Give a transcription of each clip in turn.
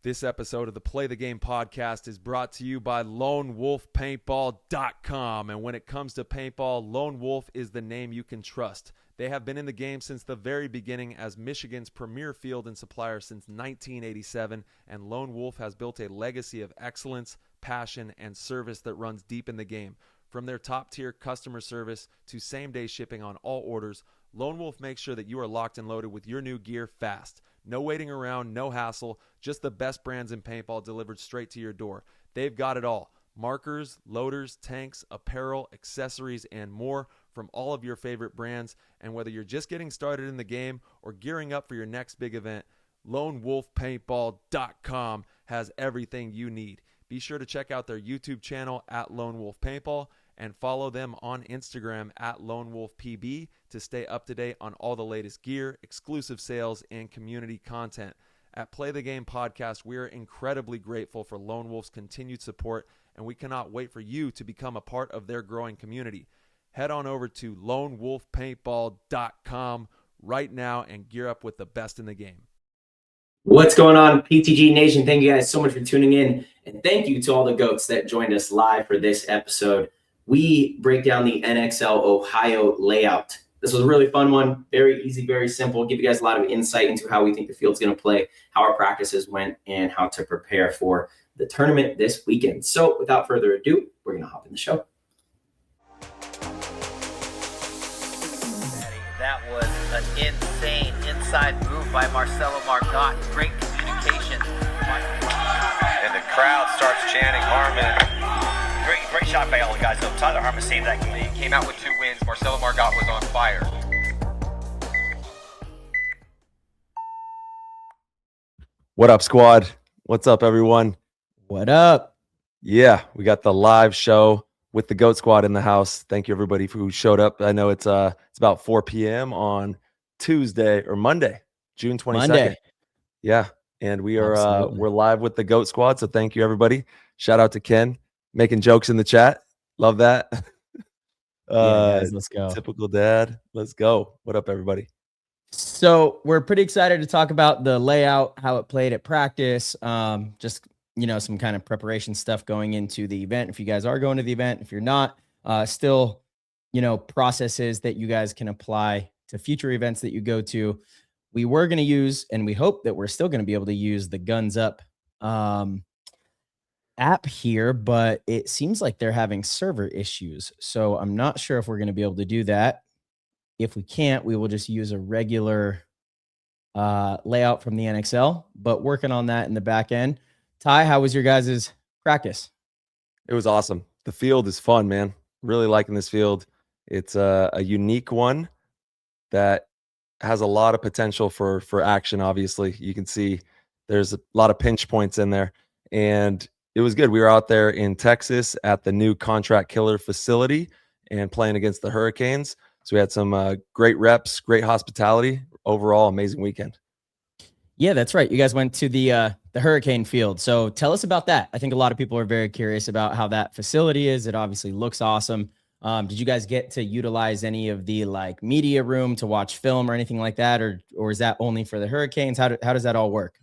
This episode of the Play the Game podcast is brought to you by LoneWolfPaintball.com. And when it comes to paintball, Lone Wolf is the name you can trust. They have been in the game since the very beginning as Michigan's premier field and supplier since 1987, and Lone Wolf has built a legacy of excellence, passion, and service that runs deep in the game. From their top-tier customer service to same-day shipping on all orders, Lone Wolf makes sure that you are locked and loaded with your new gear fast. No waiting around, no hassle, just the best brands in paintball delivered straight to your door. They've got it all. Markers, loaders, tanks, apparel, accessories, and more from all of your favorite brands. And whether you're just getting started in the game or gearing up for your next big event, LoneWolfPaintball.com has everything you need. Be sure to check out their YouTube channel at Lone Wolf Paintball and follow them on Instagram at Lone Wolf PB to stay up to date on all the latest gear, exclusive sales, and community content. At Play the Game Podcast, we are incredibly grateful for Lone Wolf's continued support, and we cannot wait for you to become a part of their growing community. Head on over to LoneWolfPaintball.com right now and gear up with the best in the game. What's going on, PTG Nation? Thank you guys so much for tuning in, and thank you to all the GOATs that joined us live for this episode. We break down the NXL Ohio layout. This was a really fun one, very easy, very simple. Give you guys a lot of insight into how we think the field's going to play, how our practices went, and how to prepare for the tournament this weekend. So without further ado, we're going to hop in the show. That was an insane inside move by Marcello Margott. Great communication. And the crowd starts chanting Harmon. Great shot by all the guys. So Tyler Harmon saved that game. He came out with 2 wins. Marcello Margott was on fire. What up, squad? What's up, everyone? What up? Yeah, we got the live show with the GOAT Squad in the house. Thank you, everybody, who showed up. I know it's about 4 p.m. on Tuesday or Monday, June 22nd. Monday. Yeah, and we're live with the GOAT Squad, so thank you, everybody. Shout out to Ken, making jokes in the chat. Love that. Guys, let's go. Typical dad. Let's go. What up, everybody? So we're pretty excited to talk about the layout, how it played at practice, just some kind of preparation stuff going into the event. If you guys are going to the event, if you're not, still, processes that you guys can apply to future events that you go to. We were going to use, and we hope that we're still going to be able to use the Guns Up app here, but it seems like they're having server issues. So I'm not sure if we're going to be able to do that. If we can't, we will just use a regular layout from the NXL, but working on that in the back end. Ty, how was your guys' practice? It was awesome. The field is fun, man. Really liking this field. It's a unique one that has a lot of potential for action. Obviously, you can see there's a lot of pinch points in there, and it was good. We were out there in Texas at the new Contract Killer facility and playing against the Hurricanes. So we had some great reps, great hospitality. Overall, amazing weekend. Yeah, that's right. You guys went to the Hurricane field. So tell us about that. I think a lot of people are very curious about how that facility is. It obviously looks awesome. Did you guys get to utilize any of the media room to watch film or anything like that? Or is that only for the Hurricanes? How does that all work?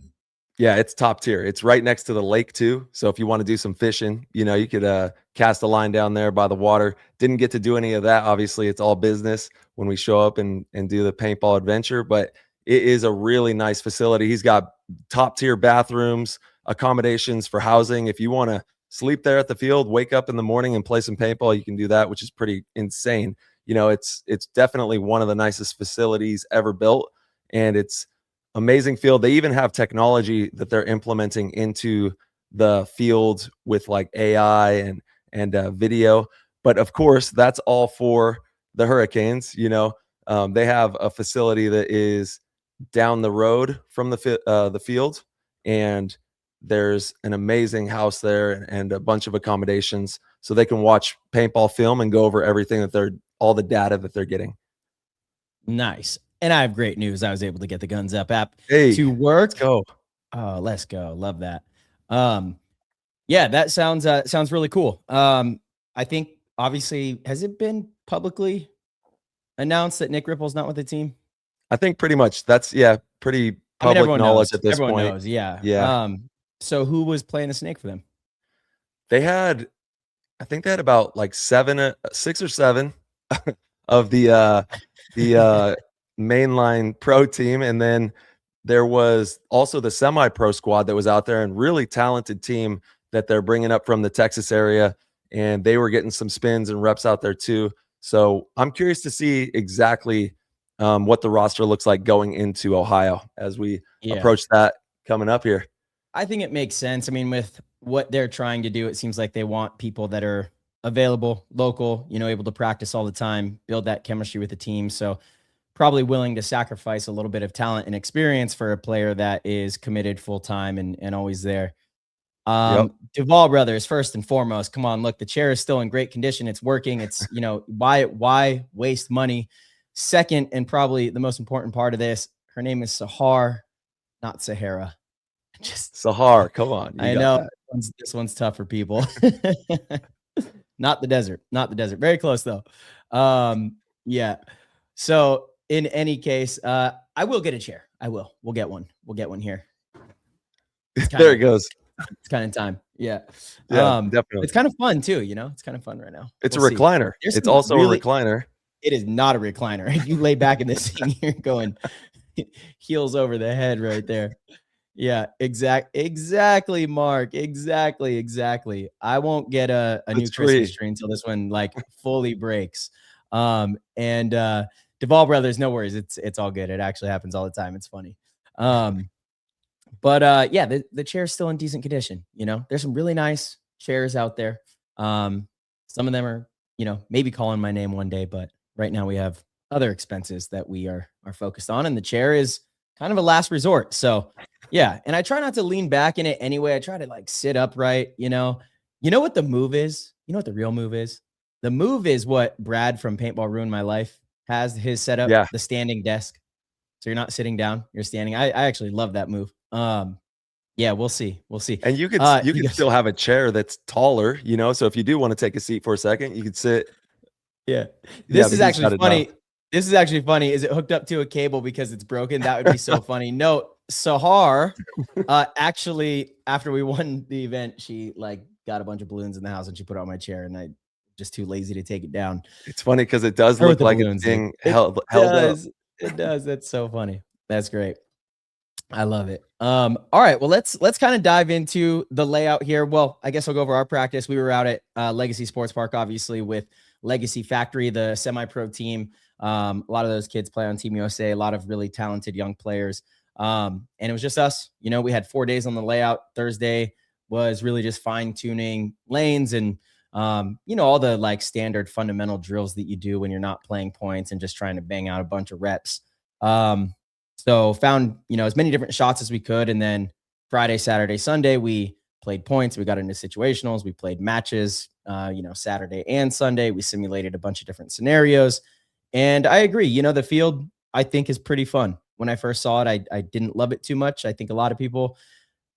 Yeah, it's top tier. It's right next to the lake too. So if you want to do some fishing, you could cast a line down there by the water. Didn't get to do any of that. Obviously, it's all business when we show up and do the paintball adventure, but it is a really nice facility. He's got top tier bathrooms, accommodations for housing. If you want to sleep there at the field, wake up in the morning and play some paintball, you can do that, which is pretty insane. It's definitely one of the nicest facilities ever built, and it's amazing field. They even have technology that they're implementing into the field with AI and video. But of course, that's all for the Hurricanes. They have a facility that is down the road from the field, and there's an amazing house there and a bunch of accommodations, so they can watch paintball film and go over everything all the data that they're getting. Nice. And I have great news. I was able to get the Guns Up app to work. Let's go. Oh, let's go. Love that. Yeah, that sounds really cool. I think obviously, has it been publicly announced that Nick Ripple's not with the team? I think pretty much that's pretty public knowledge at this point. Knows, yeah. Yeah. So who was playing the snake for them? They had, I think they had about like 6 or 7 of the mainline pro team, and then there was also the semi-pro squad that was out there, and really talented team that they're bringing up from the Texas area, and they were getting some spins and reps out there too. So I'm curious to see exactly what the roster looks like going into Ohio as we approach that coming up here. I think it makes sense. I mean, with what they're trying to do, it seems like they want people that are available, local, able to practice all the time, build that chemistry with the team. So probably willing to sacrifice a little bit of talent and experience for a player that is committed full time and always there. Duvall brothers, first and foremost, come on, look, the chair is still in great condition. It's working. It's, why waste money? Second, and probably the most important part of this, her name is Sahar, not Sahara. Just Sahar, come on. I know this one's tough for people. Not the desert. Very close though. Yeah. So in any case, I will get a chair. I will. We'll get one. Here. There it goes. It's kind of time. Yeah. Definitely. It's kind of fun too. It's kind of fun right now. It's a recliner. It's also a recliner. It is not a recliner. If you lay back in this thing, you're going heels over the head right there. Yeah, exactly, Mark. Exactly. I won't get a new Christmas tree until this one like fully breaks. And Duvall brothers, no worries. It's all good. It actually happens all the time. It's funny. But yeah, the chair's still in decent condition. There's some really nice chairs out there. Some of them are, maybe calling my name one day, but right now we have other expenses that we are focused on, and the chair is kind of a last resort. So yeah. And I try not to lean back in it anyway. I try to like sit upright, You know what the move is? You know what the real move is? The move is what Brad from Paintball Ruined My Life has his setup, the standing desk. So you're not sitting down, you're standing. I actually love that move. Yeah, we'll see. And you could still have a chair that's taller, so if you do want to take a seat for a second, you could sit. Yeah. This is actually funny. This is actually funny. Is it hooked up to a cable because it's broken? That would be so funny. No, Sahar, actually, after we won the event, she like got a bunch of balloons in the house and she put it on my chair, and I just too lazy to take it down. It's funny because it does look like it's being held up. It does. That's so funny. That's great. I love it. All right. Well, let's kind of dive into the layout here. Well, I guess I'll go over our practice. We were out at Legacy Sports Park, obviously, with Legacy Factory, the semi-pro team. A lot of those kids play on Team USA, a lot of really talented young players. And it was just us. We had 4 days on the layout. Thursday was really just fine-tuning lanes and all the like standard fundamental drills that you do when you're not playing points and just trying to bang out a bunch of reps. So found, as many different shots as we could. And then Friday, Saturday, Sunday, we played points. We got into situationals. We played matches, Saturday and Sunday. We simulated a bunch of different scenarios. And I agree, the field, I think, is pretty fun. When I first saw it, I didn't love it too much. I think a lot of people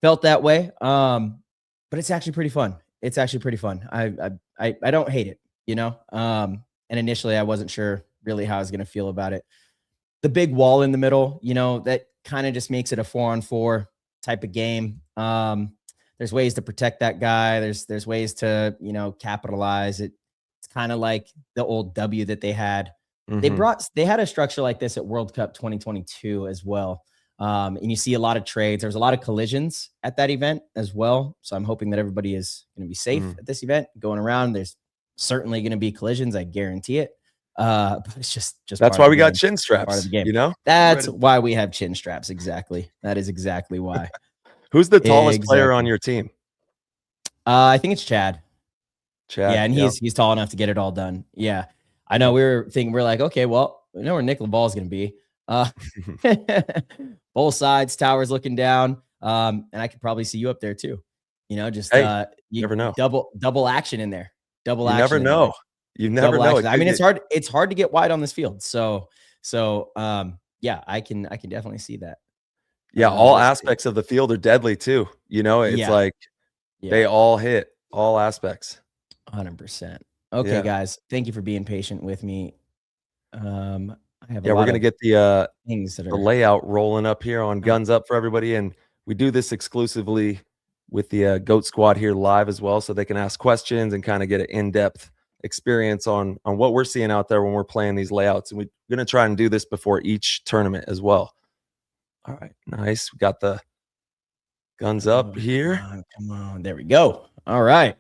felt that way. But it's actually pretty fun. I don't hate it, and initially I wasn't sure really how I was going to feel about it. The big wall in the middle, that kind of just makes it a 4-on-4 type of game. There's ways to protect that guy. There's ways to, capitalize it. It's kind of like the old W that they had. Mm-hmm. They had a structure like this at World Cup 2022 as well. And you see a lot of trades. There's a lot of collisions at that event as well. So I'm hoping that everybody is going to be safe at this event going around. There's certainly going to be collisions. I guarantee it. But it's just that's why we got chin straps, part of the game. That's why we have chin straps. Exactly. That is exactly why. Who's the tallest player on your team? I think it's Chad. Yeah. And he's tall enough to get it all done. Yeah. I know we're like, okay, well, we know where Nick LaValle is going to be. Both sides, towers looking down. And I could probably see you up there too. You never know. Double action in there. You never know. You never know. I mean, it's hard to get wide on this field. So yeah, I can definitely see that. Yeah. All aspects of the field are deadly too. It's they all hit all aspects. 100%. Okay, guys, thank you for being patient with me. I have we're going to get the layout rolling up here on Guns Up for everybody. And we do this exclusively with the Goat Squad here live as well, so they can ask questions and kind of get an in-depth experience on what we're seeing out there when we're playing these layouts. And we're going to try and do this before each tournament as well. All right, nice. We got the guns up here. Come on. There we go. All right.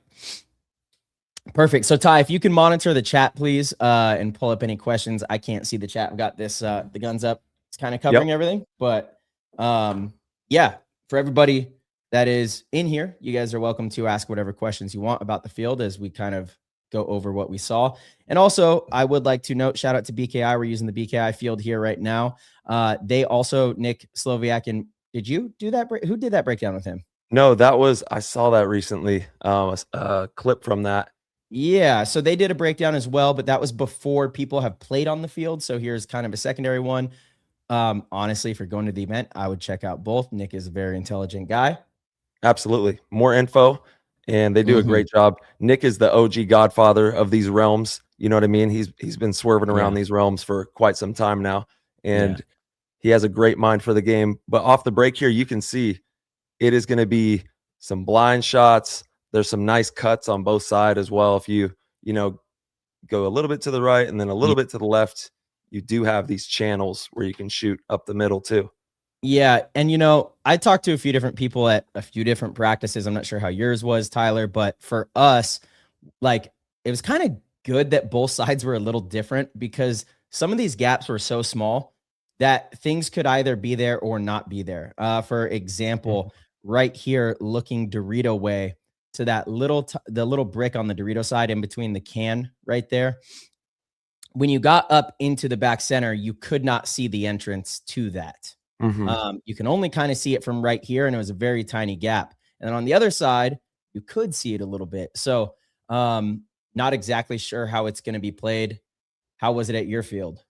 Perfect. So Ty, if you can monitor the chat, please, and pull up any questions. I can't see the chat. I've got this, the guns up. It's kind of covering everything, but yeah, for everybody that is in here, you guys are welcome to ask whatever questions you want about the field as we kind of go over what we saw. And also, I would like to note, shout out to BKI. We're using the BKI field here right now. They also, Nick Sloviak, and did you do that? Who did that breakdown with him? No, I saw that recently, a clip from that. Yeah, so they did a breakdown as well, but that was before people have played on the field. So here's kind of a secondary one. Honestly, if you're going to the event, I would check out both. Nick is a very intelligent guy. Absolutely. More info, and they do a great job. Nick is the OG godfather of these realms. You know what I mean? He's been swerving around these realms for quite some time now, and he has a great mind for the game. But off the break here, you can see it is going to be some blind shots. There's some nice cuts on both sides as well. If you go a little bit to the right and then a little bit to the left, you do have these channels where you can shoot up the middle too. Yeah. And, I talked to a few different people at a few different practices. I'm not sure how yours was, Tyler, but for us, like, it was kind of good that both sides were a little different because some of these gaps were so small that things could either be there or not be there. For example, right here, looking Dorito way to that the little brick on the Dorito side in between the can right there. When you got up into the back center, you could not see the entrance to that. You can only kind of see it from right here, and it was a very tiny gap. And then on the other side, you could see it a little bit. So not exactly sure how it's going to be played. How was it at your field?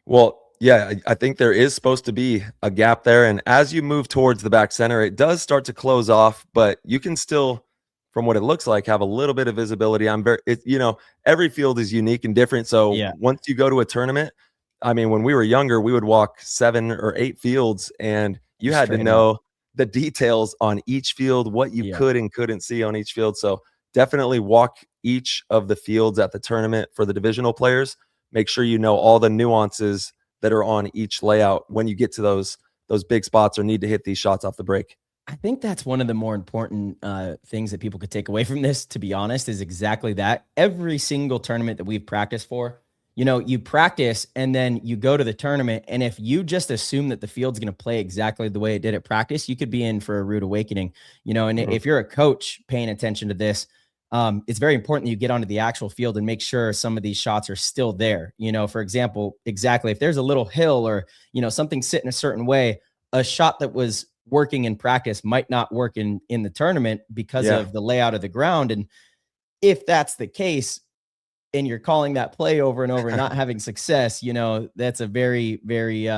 Well, yeah, I think there is supposed to be a gap there. And as you move towards the back center, it does start to close off, but you can still, from what it looks like, have a little bit of visibility. Every field is unique and different. So once you go to a tournament, I mean, when we were younger, we would walk 7 or 8 fields, and you had to know the details on each field, what you could and couldn't see on each field. So definitely walk each of the fields at the tournament for the divisional players. Make sure you know all the nuances that are on each layout when you get to those big spots or need to hit these shots off the break. I think that's one of the more important things that people could take away from this, to be honest, is exactly that. Every single tournament that we've practiced for, you practice and then you go to the tournament. And if you just assume that the field's going to play exactly the way it did at practice, you could be in for a rude awakening, and if you're a coach paying attention to this, it's very important that you get onto the actual field and make sure some of these shots are still there. For example, exactly. If there's a little hill or, something sitting a certain way, a shot that was working in practice might not work in the tournament because of the layout of the ground. And if that's the case, and you're calling that play over and over and not having success, that's a very, very,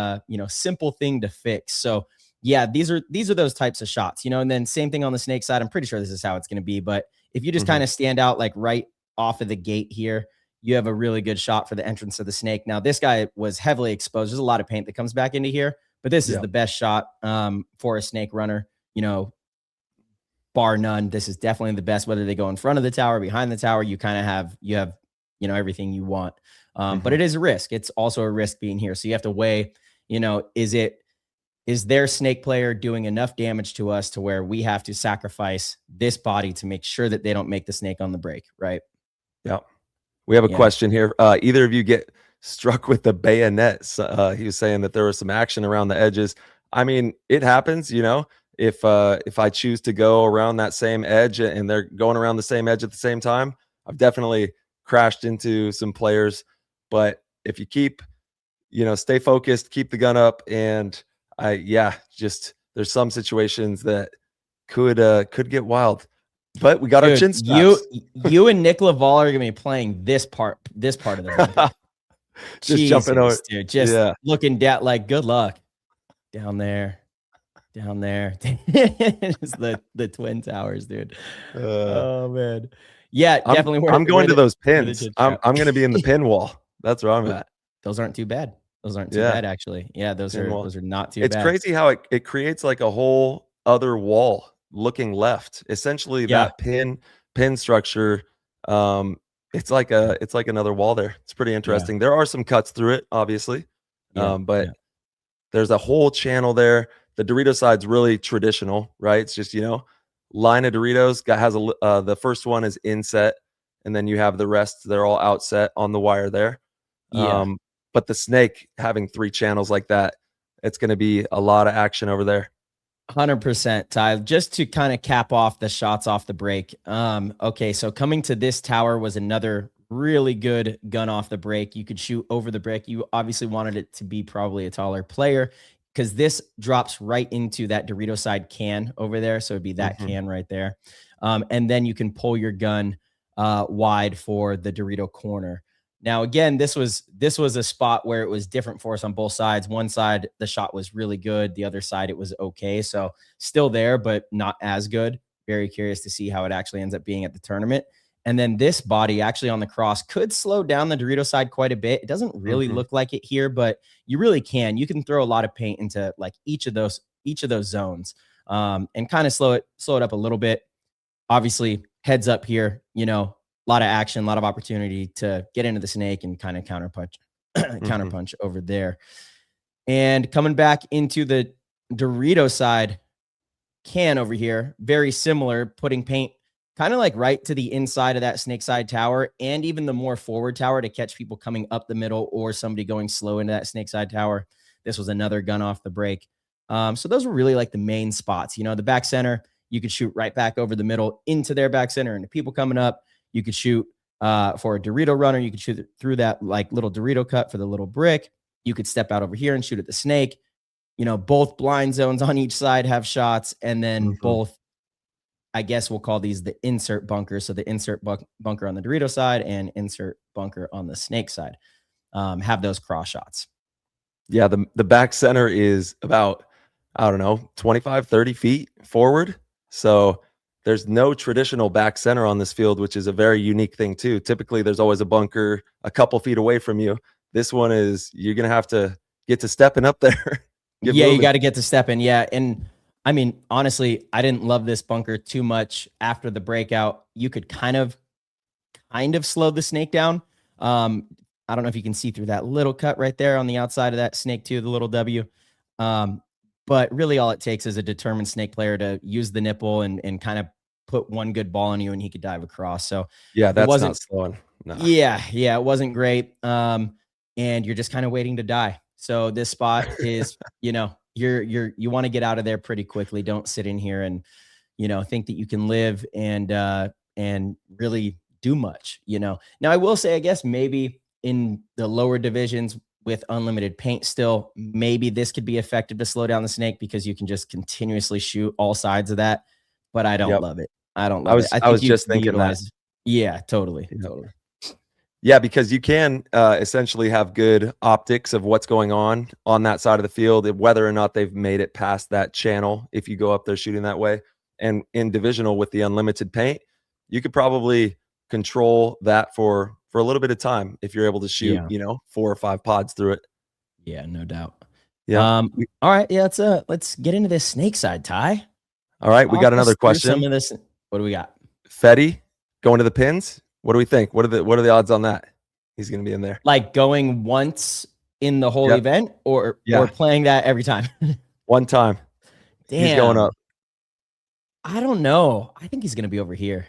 simple thing to fix. So yeah, these are those types of shots, and then same thing on the snake side. I'm pretty sure this is how it's going to be, but if you just kind of stand out like right off of the gate here, you have a really good shot for the entrance of the snake. Now, this guy was heavily exposed. There's a lot of paint that comes back into here, but this is the best shot for a snake runner, bar none. This is definitely the best, whether they go in front of the tower, behind the tower, you have everything you want. But it is a risk. It's also a risk being here. So you have to weigh, is their snake player doing enough damage to us to where we have to sacrifice this body to make sure that they don't make the snake on the break, right? Yeah. We have a question here. Either of you get struck with the bayonets? He was saying that there was some action around the edges. I mean, it happens, if I choose to go around that same edge and they're going around the same edge at the same time, I've definitely crashed into some players. But if you keep, stay focused, keep the gun up, and there's some situations that could get wild. But we got our chin straps. You and Nick Laval are gonna be playing this part of the run. Just jumping over, dude. Just looking down, like, good luck down there. It's the Twin Towers, dude. Oh man, yeah, definitely. I'm going to those pins. I'm going to be in the pin wall. That's where I'm at. Those aren't too bad. Those aren't too bad, actually. Yeah, those are not too bad. It's crazy how it creates like a whole other wall looking left. Essentially, Yeah. that pin structure, it's like another wall there. It's pretty interesting. There are some cuts through it, obviously, but there's a whole channel there. The Dorito side's really traditional, right? It's just, line of Doritos has the first one is inset, and then you have the rest. They're all outset on the wire there. But the snake having 3 channels like that, it's going to be a lot of action over there. 100%, Ty. Just to kind of cap off the shots off the break. Okay, so coming to this tower was another really good gun off the break. You could shoot over the brick. You obviously wanted it to be probably a taller player because this drops right into that Dorito side can over there. So it'd be that can right there. And then you can pull your gun wide for the Dorito corner. Now, again, this was a spot where it was different for us on both sides. One side, the shot was really good. The other side, it was okay. So still there, but not as good. Very curious to see how it actually ends up being at the tournament. And then this body actually on the cross could slow down the Dorito side quite a bit. It doesn't really look like it here, but you really can. You can throw a lot of paint into like each of those zones and kind of slow it up a little bit. Obviously, heads up here, a lot of action, a lot of opportunity to get into the snake and kind of counterpunch over there. And coming back into the Dorito side can over here, very similar, putting paint kind of like right to the inside of that snake side tower and even the more forward tower to catch people coming up the middle or somebody going slow into that snake side tower. This was another gun off the break. So those were really like the main spots. The back center, you could shoot right back over the middle into their back center and the people coming up. You could shoot for a Dorito runner. You could shoot through that like little Dorito cut for the little brick. You could step out over here and shoot at the snake. Both blind zones on each side have shots. And then both, I guess we'll call these the insert bunkers. So the insert bunker on the Dorito side and insert bunker on the snake side have those cross shots. Yeah, the back center is about, 25, 30 feet forward. So there's no traditional back center on this field, which is a very unique thing too. Typically, there's always a bunker a couple feet away from you. This one is, you're going to have to get to stepping up there. You got to get to stepping. Yeah. And I mean, honestly, I didn't love this bunker too much after the breakout. You could kind of slow the snake down. I don't know if you can see through that little cut right there on the outside of that snake too, the little W. But really all it takes is a determined snake player to use the nipple and kind of put one good ball on you and he could dive across. So yeah, that's not slowing. No. Yeah, it wasn't great. And you're just kind of waiting to die. So this spot is, you want to get out of there pretty quickly. Don't sit in here and, think that you can live and really do much, Now I will say, I guess maybe in the lower divisions with unlimited paint still, maybe this could be effective to slow down the snake because you can just continuously shoot all sides of that. But I don't love it. I don't love it. I was just thinking that. Yeah, totally. Yeah, because you can essentially have good optics of what's going on that side of the field, whether or not they've made it past that channel. If you go up there shooting that way, and in divisional with the unlimited paint, you could probably control that for a little bit of time if you're able to shoot, 4 or 5 pods through it. Yeah, no doubt. Yeah. All right. Yeah. Let's get into this snake side, Ty. All right. We got another question. Some of this. What do we got? Fetty going to the pins. What do we think? What are the odds on that? He's going to be in there. Like going once in the whole event or playing that every time? One time. Damn. He's going up. I don't know. I think he's going to be over here.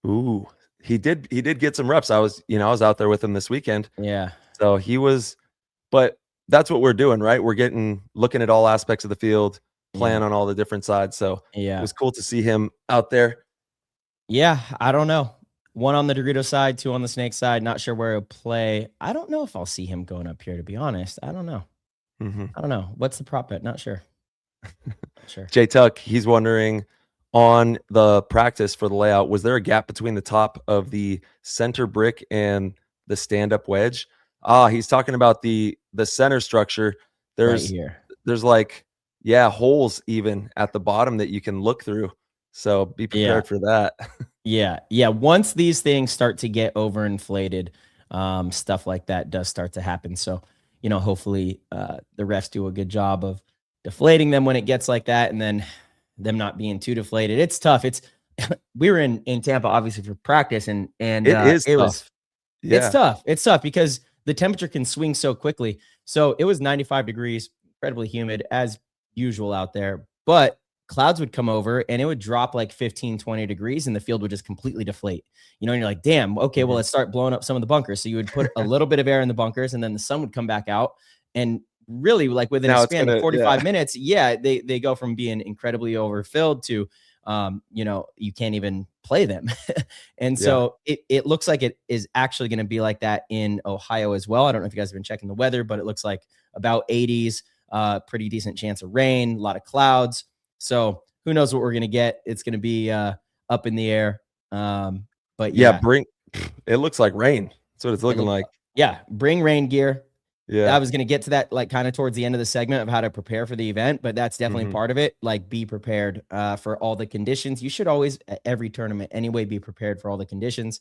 Ooh, he did get some reps. I was out there with him this weekend. Yeah. So he was, but that's what we're doing, right? We're looking at all aspects of the field, playing on all the different sides. So it was cool to see him out there. Yeah. I don't know. 1 on the Dorito side, 2 on the snake side. Not sure where he'll play. I don't know if I'll see him going up here, to be honest. I don't know. I don't know. What's the prop bet? Not sure. Sure. Jay Tuck, he's wondering on the practice for the layout, was there a gap between the top of the center brick and the stand-up wedge? He's talking about the center structure. There's right here. There's holes even at the bottom that you can look through. So be prepared for that. Yeah. Once these things start to get overinflated, stuff like that does start to happen. So, hopefully the refs do a good job of deflating them when it gets like that. And then, them not being too deflated. It's tough. It's we were in Tampa obviously for practice, and It is it tough. was Yeah. It's tough because the temperature can swing so quickly. So it was 95 degrees, incredibly humid as usual out there, but clouds would come over and it would drop like 15, 20 degrees and the field would just completely deflate. And you're like, damn, okay, well, let's start blowing up some of the bunkers. So you would put a little bit of air in the bunkers and then the sun would come back out. And really, like within a span of 45 minutes, they go from being incredibly overfilled to you can't even play them. And so it looks like it is actually going to be like that in Ohio as well. I don't know if you guys have been checking the weather, but it looks like about 80s, pretty decent chance of rain, a lot of clouds. So who knows what we're going to get? It's going to be up in the air. But it looks like rain. That's what it's looking like. Yeah. Bring rain gear. Yeah. I was going to get to that like kind of towards the end of the segment of how to prepare for the event, but that's definitely part of it. Like be prepared for all the conditions. You should always at every tournament anyway, be prepared for all the conditions.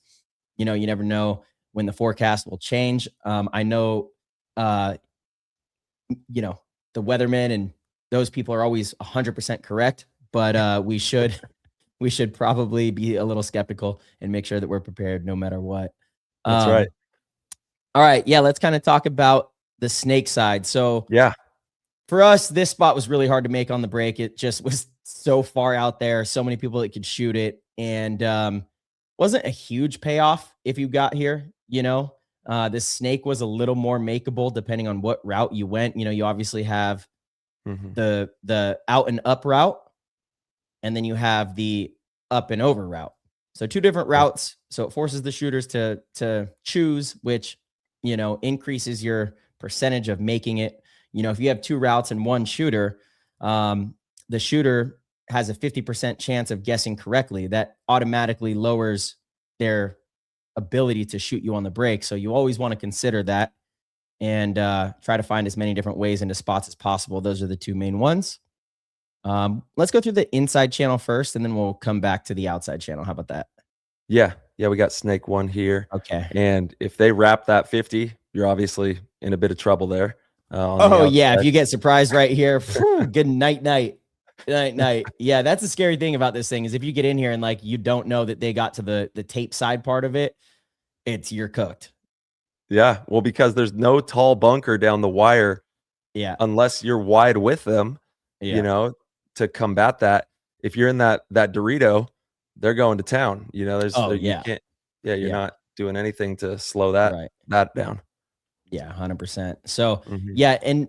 You never know when the forecast will change. I know, the weathermen and those people are always 100% correct, but we should probably be a little skeptical and make sure that we're prepared no matter what. That's right. All right. Yeah. Let's kind of talk about the snake side. So for us, this spot was really hard to make on the break. It just was so far out there, so many people that could shoot it, and wasn't a huge payoff if you got here. This snake was a little more makeable depending on what route you went. You obviously have the out and up route, and then you have the up and over route. So two different routes. So it forces the shooters to choose, which, increases your percentage of making it. If you have two routes and one shooter, the shooter has a 50% chance of guessing correctly. That automatically lowers their ability to shoot you on the break. So you always want to consider that and try to find as many different ways into spots as possible. Those are the two main ones. Let's go through the inside channel first, and then we'll come back to the outside channel. How about that? Yeah. We got snake 1 here. Okay. And if they wrap that 50, you're obviously in a bit of trouble there. If you get surprised right here, good night. Yeah, that's the scary thing about this thing is if you get in here and like you don't know that they got to the tape side part of it, you're cooked. Yeah, well, because there's no tall bunker down the wire. Yeah, unless you're wide with them. To combat that. If you're in that Dorito, they're going to town. You can't. You're not doing anything to slow that down. Yeah, 100%. So and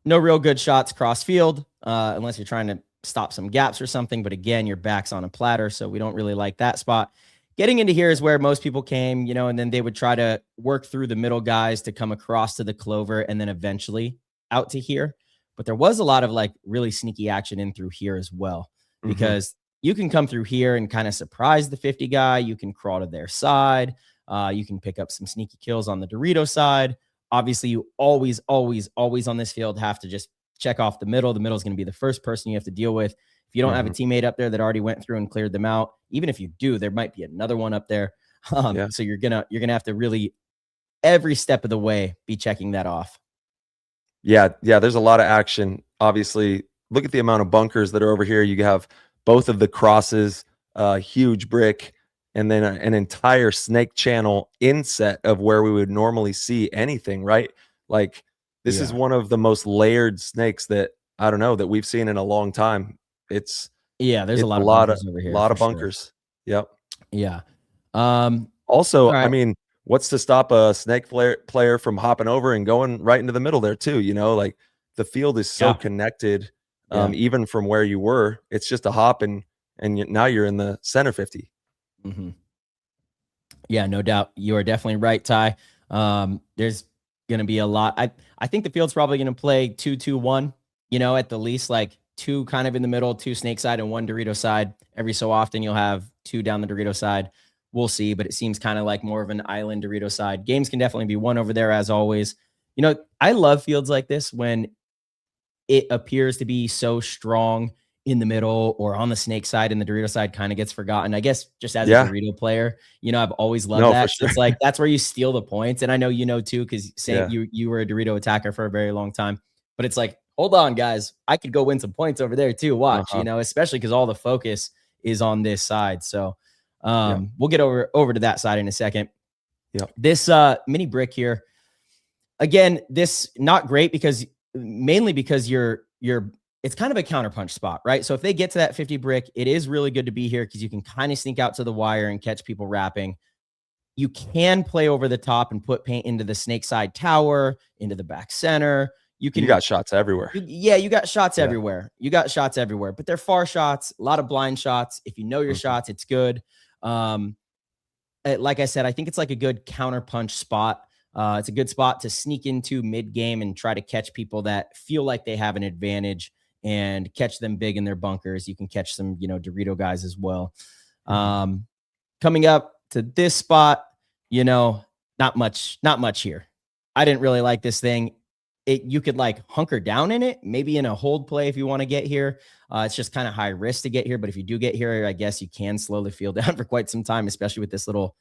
no real good shots cross field unless you're trying to stop some gaps or something. But again, your back's on a platter, so we don't really like that spot. Getting into here is where most people came, and then they would try to work through the middle guys to come across to the clover and then eventually out to here. But there was a lot of like really sneaky action in through here as well, because you can come through here and kind of surprise the 50 guy. You can crawl to their side. You can pick up some sneaky kills on the Dorito side. Obviously, you always on this field have to just check off the middle. The middle is going to be the first person you have to deal with. If you don't have a teammate up there that already went through and cleared them out, even if you do, there might be another one up there. So you're gonna have to really every step of the way be checking that off. Yeah, there's a lot of action. Obviously, look at the amount of bunkers that are over here. You have both of the crosses, huge brick, and then an entire snake channel inset of where we would normally see anything, right? Like this is one of the most layered snakes that that we've seen in a long time. There's a lot of bunkers over here. A lot of bunkers. Sure. Yep. Yeah. Also, right. I mean, what's to stop a snake player from hopping over and going right into the middle there too? Like the field is so connected, even from where you were. It's just a hop and now you're in the center 50. Yeah, no doubt. You are definitely right, Ty. There's going to be a lot. I think the field's probably going to play 2-2-1, at the least, like 2 kind of in the middle, 2 snake side and 1 Dorito side. Every so often you'll have 2 down the Dorito side. We'll see, but it seems kind of like more of an island Dorito side. Games can definitely be won over there as always. I love fields like this when it appears to be so strong in the middle or on the snake side and the Dorito side kind of gets forgotten. I guess just as a Dorito player, I've always loved that. Sure. It's like, that's where you steal the points. And I know, too, because you were a Dorito attacker for a very long time, but it's like, hold on, guys. I could go win some points over there too. Watch, especially because all the focus is on this side. So we'll get over to that side in a second. Yep. This mini brick here, again, this not great mainly because it's kind of a counterpunch spot, right? So if they get to that 50 brick, it is really good to be here because you can kind of sneak out to the wire and catch people wrapping. You can play over the top and put paint into the snake side tower, into the back center. You got shots everywhere. You got shots everywhere. You got shots everywhere, but they're far shots, a lot of blind shots. If you know your shots, it's good. Like I said, I think it's like a good counterpunch spot. It's a good spot to sneak into mid game and try to catch people that feel like they have an advantage and catch them big in their bunkers. You can catch some, Dorito guys as well. Coming up to this spot, not much here. I didn't really like this thing. You could like hunker down in it, maybe in a hold play if you want to get here. It's just kind of high risk to get here, but if you do get here, I guess you can slow the field down for quite some time, especially with this little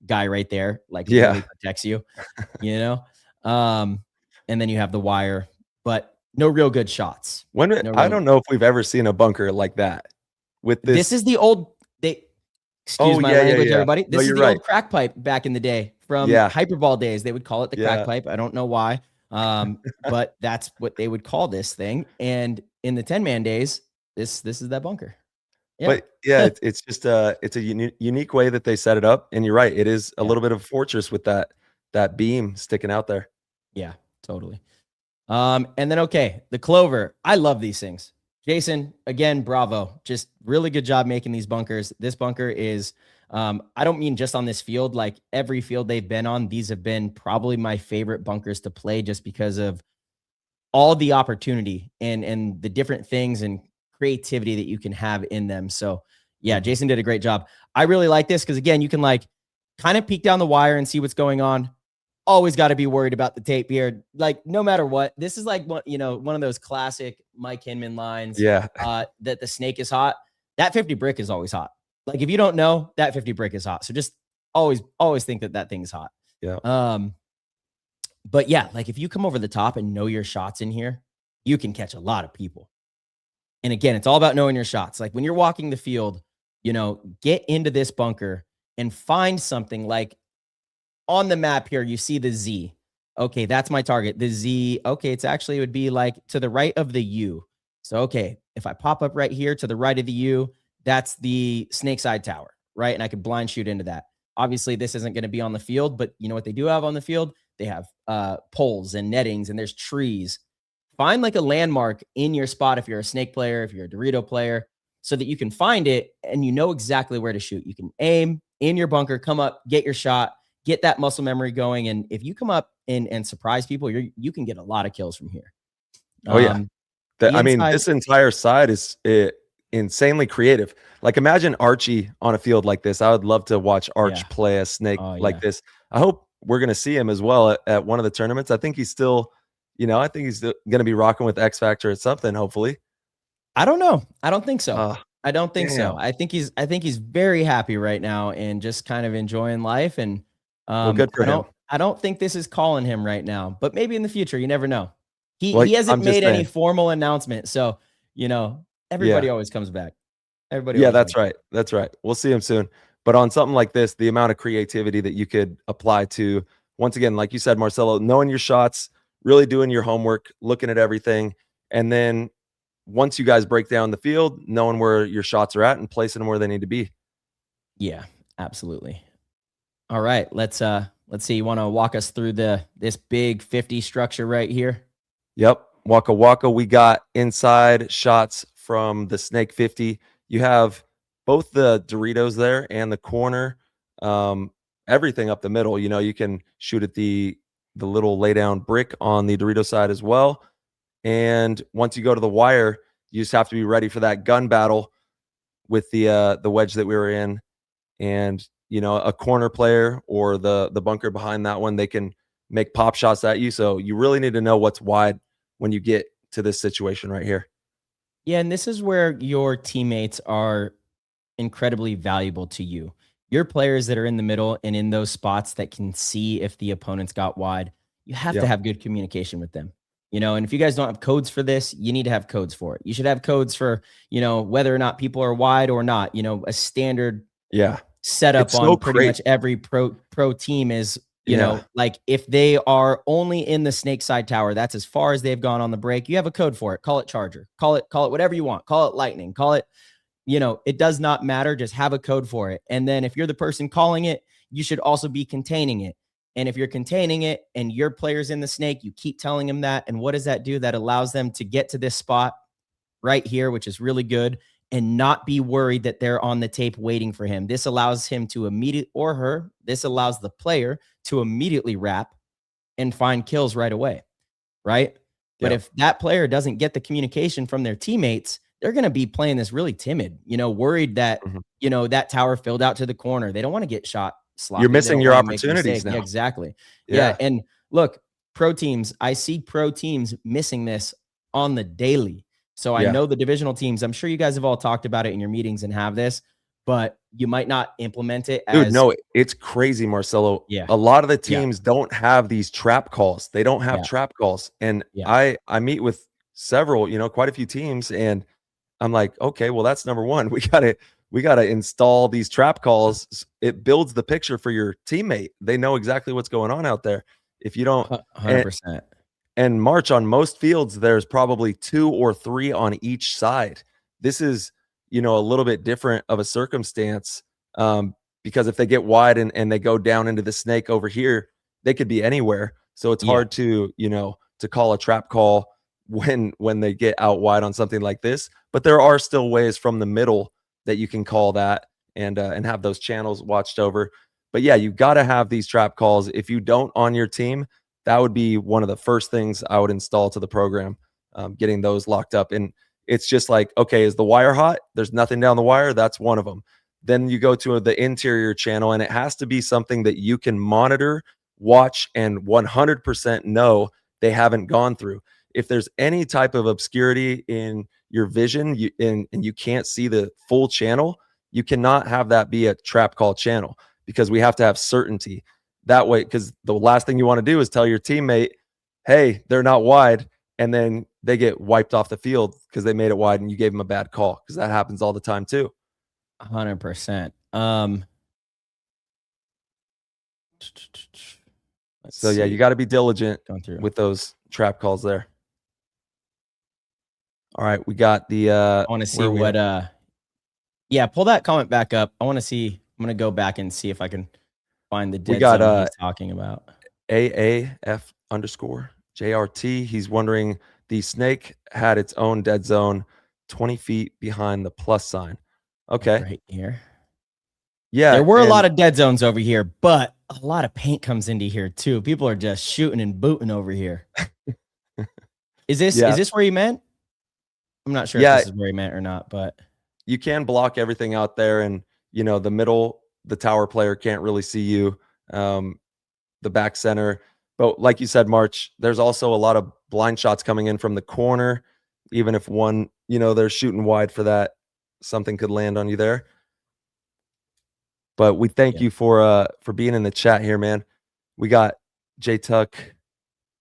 guy right there, like really protects you, and then you have the wire, but no real good shots. I don't know if we've ever seen a bunker like that. With this, this is the old. Excuse my language, everybody. This is the old crack pipe back in the day from Hyperball days. They would call it the crack pipe. I don't know why. But that's what they would call this thing. And in the 10-man days, this is that bunker. Yeah. But it's just it's a unique way that they set it up. And you're right, it is a little bit of a fortress with that beam sticking out there. Yeah, totally. And then the clover. I love these things. Jason, again, bravo. Just really good job making these bunkers. This bunker is I don't mean just on this field, like every field they've been on, these have been probably my favorite bunkers to play just because of all the opportunity and the different things and creativity that you can have in them. So yeah, Jason did a great job. I really like this because again, you can like kind of peek down the wire and see what's going on. Always got to be worried about the tape here. Like no matter what, this is like one of those classic Mike Hinman lines. Yeah. That the snake is hot. That 50 brick is always hot. Like if you don't know, that 50 brick is hot. So just always think that thing's hot. Yeah. But yeah, like if you come over the top and know your shots in here, you can catch a lot of people. And again, it's all about knowing your shots. Like when you're walking the field, get into this bunker and find something like on the map here, you see the Z. Okay, that's my target. The Z. Okay, it would be like to the right of the U. So, okay, if I pop up right here to the right of the U, that's the snake side tower, right? And I could blind shoot into that. Obviously, this isn't going to be on the field, but you know what they do have on the field? They have poles and nettings and there's trees. Find like a landmark in your spot if you're a snake player, if you're a Dorito player, so that you can find it and you know exactly where to shoot. You can aim in your bunker, come up, get your shot, get that muscle memory going. And if you come up and surprise people, you can get a lot of kills from here. Oh, yeah. This entire side is insanely creative. Like imagine Archie on a field like this. I would love to watch Arch play a snake like this. I hope we're going to see him as well at one of the tournaments. I think he's still, I think he's going to be rocking with X Factor or something, hopefully. I don't know. I don't think so. I don't think so. I think he's very happy right now and just kind of enjoying life. And good for him. I don't think this is calling him right now, but maybe in the future, you never know. He hasn't made any formal announcement. So, everybody always comes back. That's right. That's right. We'll see him soon. But on something like this, the amount of creativity that you could apply to, once again, like you said, Marcello, knowing your shots, really doing your homework, looking at everything. And then once you guys break down the field, knowing where your shots are at and placing them where they need to be. Yeah, absolutely. All right, let's see. You want to walk us through this big 50 structure right here? Yep. Waka Waka. We got inside shots from the Snake 50. You have both the Doritos there and the corner, everything up the middle. You can shoot at the little lay down brick on the Dorito side as well. And once you go to the wire, you just have to be ready for that gun battle with the wedge that we were in. And, a corner player or the bunker behind that one, they can make pop shots at you. So you really need to know what's wide when you get to this situation right here. Yeah, and this is where your teammates are incredibly valuable to you. Your players that are in the middle and in those spots that can see if the opponents got wide, you have to have good communication with them. You know, and if you guys don't have codes for this, you need to have codes for it. You should have codes for, you know, whether or not people are wide or not. You know, a standard Yeah. setup It's on so pretty great. much every pro team is, you Yeah. know, like if they are only in the snake side tower, that's as far as they've gone on the break. You have a code for it. Call it charger. Call it whatever you want. Call it lightning. Call it, you know, it does not matter. Just have a code for it. And then if you're the person calling it, you should also be containing it. And if you're containing it and your player's in the snake, you keep telling them that. And what does that do? That allows them to get to this spot right here, which is really good, and not be worried that they're on the tape waiting for him. This allows him to this allows the player to immediately wrap and find kills right away. Right. But Yep. if that player doesn't get the communication from their teammates, they're going to be playing this really timid, you know, worried that, you know, that tower filled out to the corner. They don't want to get shot sloppy. You're They missing don't your wanna make a opportunities mistake. Yeah, now. exactly. Yeah. Yeah. And look, pro teams, I see pro teams missing this on the daily. So I Yeah. know the divisional teams, I'm sure you guys have all talked about it in your meetings and have this, but you might not implement it Dude, as no, it's crazy, Marcelo. Yeah. A lot of the Yeah. teams don't have these trap calls. They don't have Yeah. trap calls. And Yeah. I meet with several, you know, quite a few teams, and I'm like, okay, well, that's number one. We gotta install these trap calls. It builds the picture for your teammate. They know exactly what's going on out there. If you don't, 100%. and March, on most fields, there's probably 2 or 3 on each side. This is, you know, a little bit different of a circumstance, because if they get wide and they go down into the snake over here, they could be anywhere. So it's hard to, you know, to call a trap call when they get out wide on something like this. But there are still ways from the middle that you can call that and have those channels watched over. But yeah, you've got to have these trap calls. If you don't on your team, that would be one of the first things I would install to the program, getting those locked up. And it's just like, okay, is the wire hot? There's nothing down the wire. That's one of them. Then you go to the interior channel, and it has to be something that you can monitor, watch, and 100% know they haven't gone through. If there's any type of obscurity in your vision and you can't see the full channel, you cannot have that be a trap call channel, because we have to have certainty. That way, because the last thing you want to do is tell your teammate, hey, they're not wide, and then they get wiped off the field because they made it wide and you gave them a bad call, because that happens all the time too. 100%. So yeah, you got to be diligent Going through with those trap calls there. All right, we got the I want to see what yeah, pull that comment back up. I want to see, I'm going to go back and see if I can find the dead got, zone he's talking about. AAF_JRT. He's wondering, the snake had its own dead zone 20 feet behind the plus sign. Okay. Right here. Yeah. There were a lot of dead zones over here, but a lot of paint comes into here too. People are just shooting and booting over here. Is this where he meant? I'm not sure if this is where he meant or not, but you can block everything out there, and you know, the middle, the tower player can't really see you. The back center. But like you said, March, there's also a lot of blind shots coming in from the corner. Even if one, you know, they're shooting wide for that, something could land on you there. But we thank you for being in the chat here, man. We got J Tuck.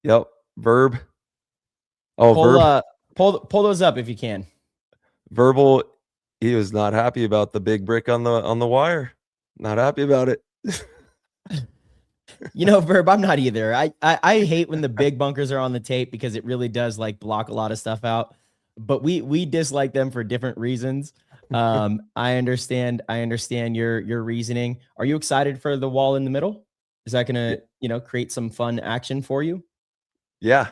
Yep. Verb. Oh, Verb. Pull those up if you can. Verbal, he was not happy about the big brick on the wire. Not happy about it. You know, Verb, I'm not either. I hate when the big bunkers are on the tape, because it really does like block a lot of stuff out. But we dislike them for different reasons. I understand your reasoning. Are you excited for the wall in the middle? Is that gonna, you know, create some fun action for you? Yeah.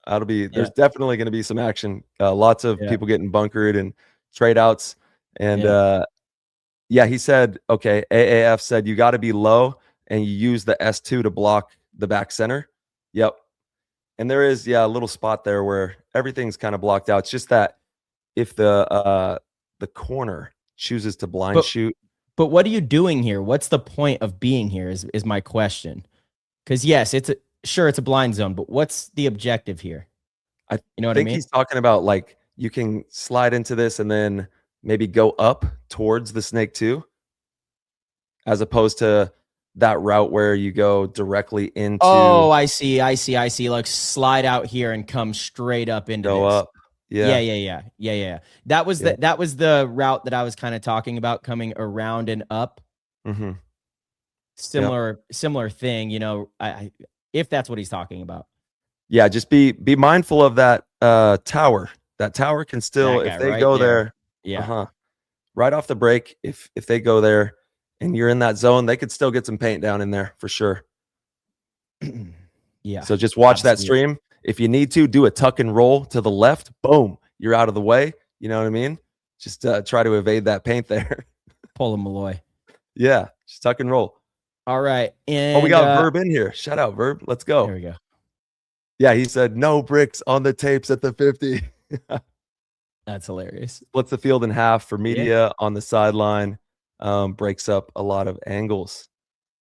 That'll be, there's definitely going to be some action. Lots of people getting bunkered and trade outs. And he said, okay, AAF said you got to be low and you use the S2 to block the back center. Yep. And there is, a little spot there where everything's kind of blocked out. It's just that if the corner chooses to blind shoot. But what are you doing here? What's the point of being here is my question. Because yes, it's a blind zone, but what's the objective here? You know what I mean? He's talking about, like, you can slide into this and then maybe go up towards the snake too, as opposed to that route where you go directly into Oh, I see. Like slide out here and come straight up into go this. up. Yeah. Yeah. That was Yeah. the route that I was kind of talking about, coming around and up. Mm-hmm. Similar thing, you know, I if that's what he's talking about. Yeah, just be mindful of that tower. That tower can still, That if guy they right go there. there, Yeah. right off the break, if they go there and you're in that zone, they could still get some paint down in there for sure. Yeah. So just watch that absolutely. stream. If you need to, do a tuck and roll to the left. Boom, you're out of the way. You know what I mean? Just try to evade that paint there. Pull a Malloy. Yeah, just tuck and roll. All right. And Oh, we got Verb in here. Shout out, Verb. Let's go. There we go. Yeah, he said no bricks on the tapes at the 50. That's hilarious. Splits the field in half for media on the sideline. Breaks up a lot of angles.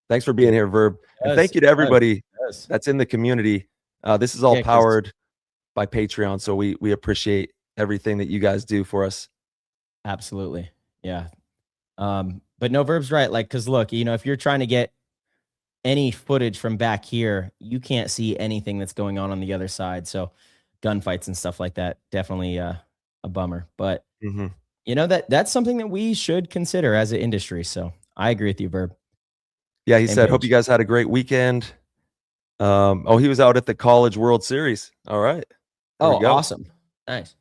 Thanks for being here, Verb. And thank you to everybody that's in the community. This is all powered by Patreon, so we appreciate everything that you guys do for us. Absolutely. Yeah. But no, Verb's right. Like, because look, you know, if you're trying to get any footage from back here, you can't see anything that's going on the other side. So gunfights and stuff like that, definitely a bummer. But you know, that's something that we should consider as an industry. So I agree with you, Verb. Yeah, he said, hope you guys had a great weekend. He was out at the College World Series. All right. Awesome. Nice.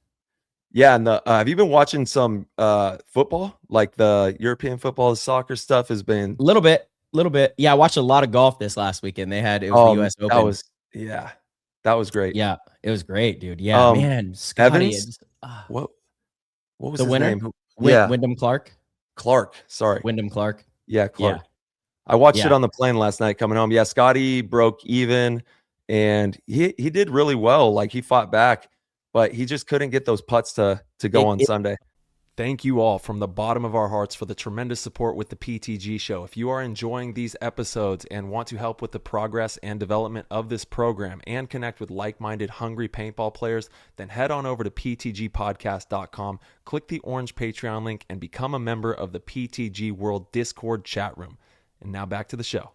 Yeah, and have you been watching some football? Like the European football, the soccer stuff has been a little bit. Yeah, I watched a lot of golf this last weekend. It was the US Open. That was great. Yeah, it was great, dude. Yeah, man. Scotty, what was the his winner? name? Wyndham Clark. Sorry. Wyndham Clark. Yeah, Clark. Yeah. I watched it on the plane last night coming home. Yeah, Scotty broke even and he did really well. Like he fought back, but he just couldn't get those putts to go on Sunday. Thank you all from the bottom of our hearts for the tremendous support with the PTG show. If you are enjoying these episodes and want to help with the progress and development of this program and connect with like-minded, hungry paintball players, then head on over to ptgpodcast.com, click the orange Patreon link, and become a member of the PTG World Discord chat room. And now back to the show.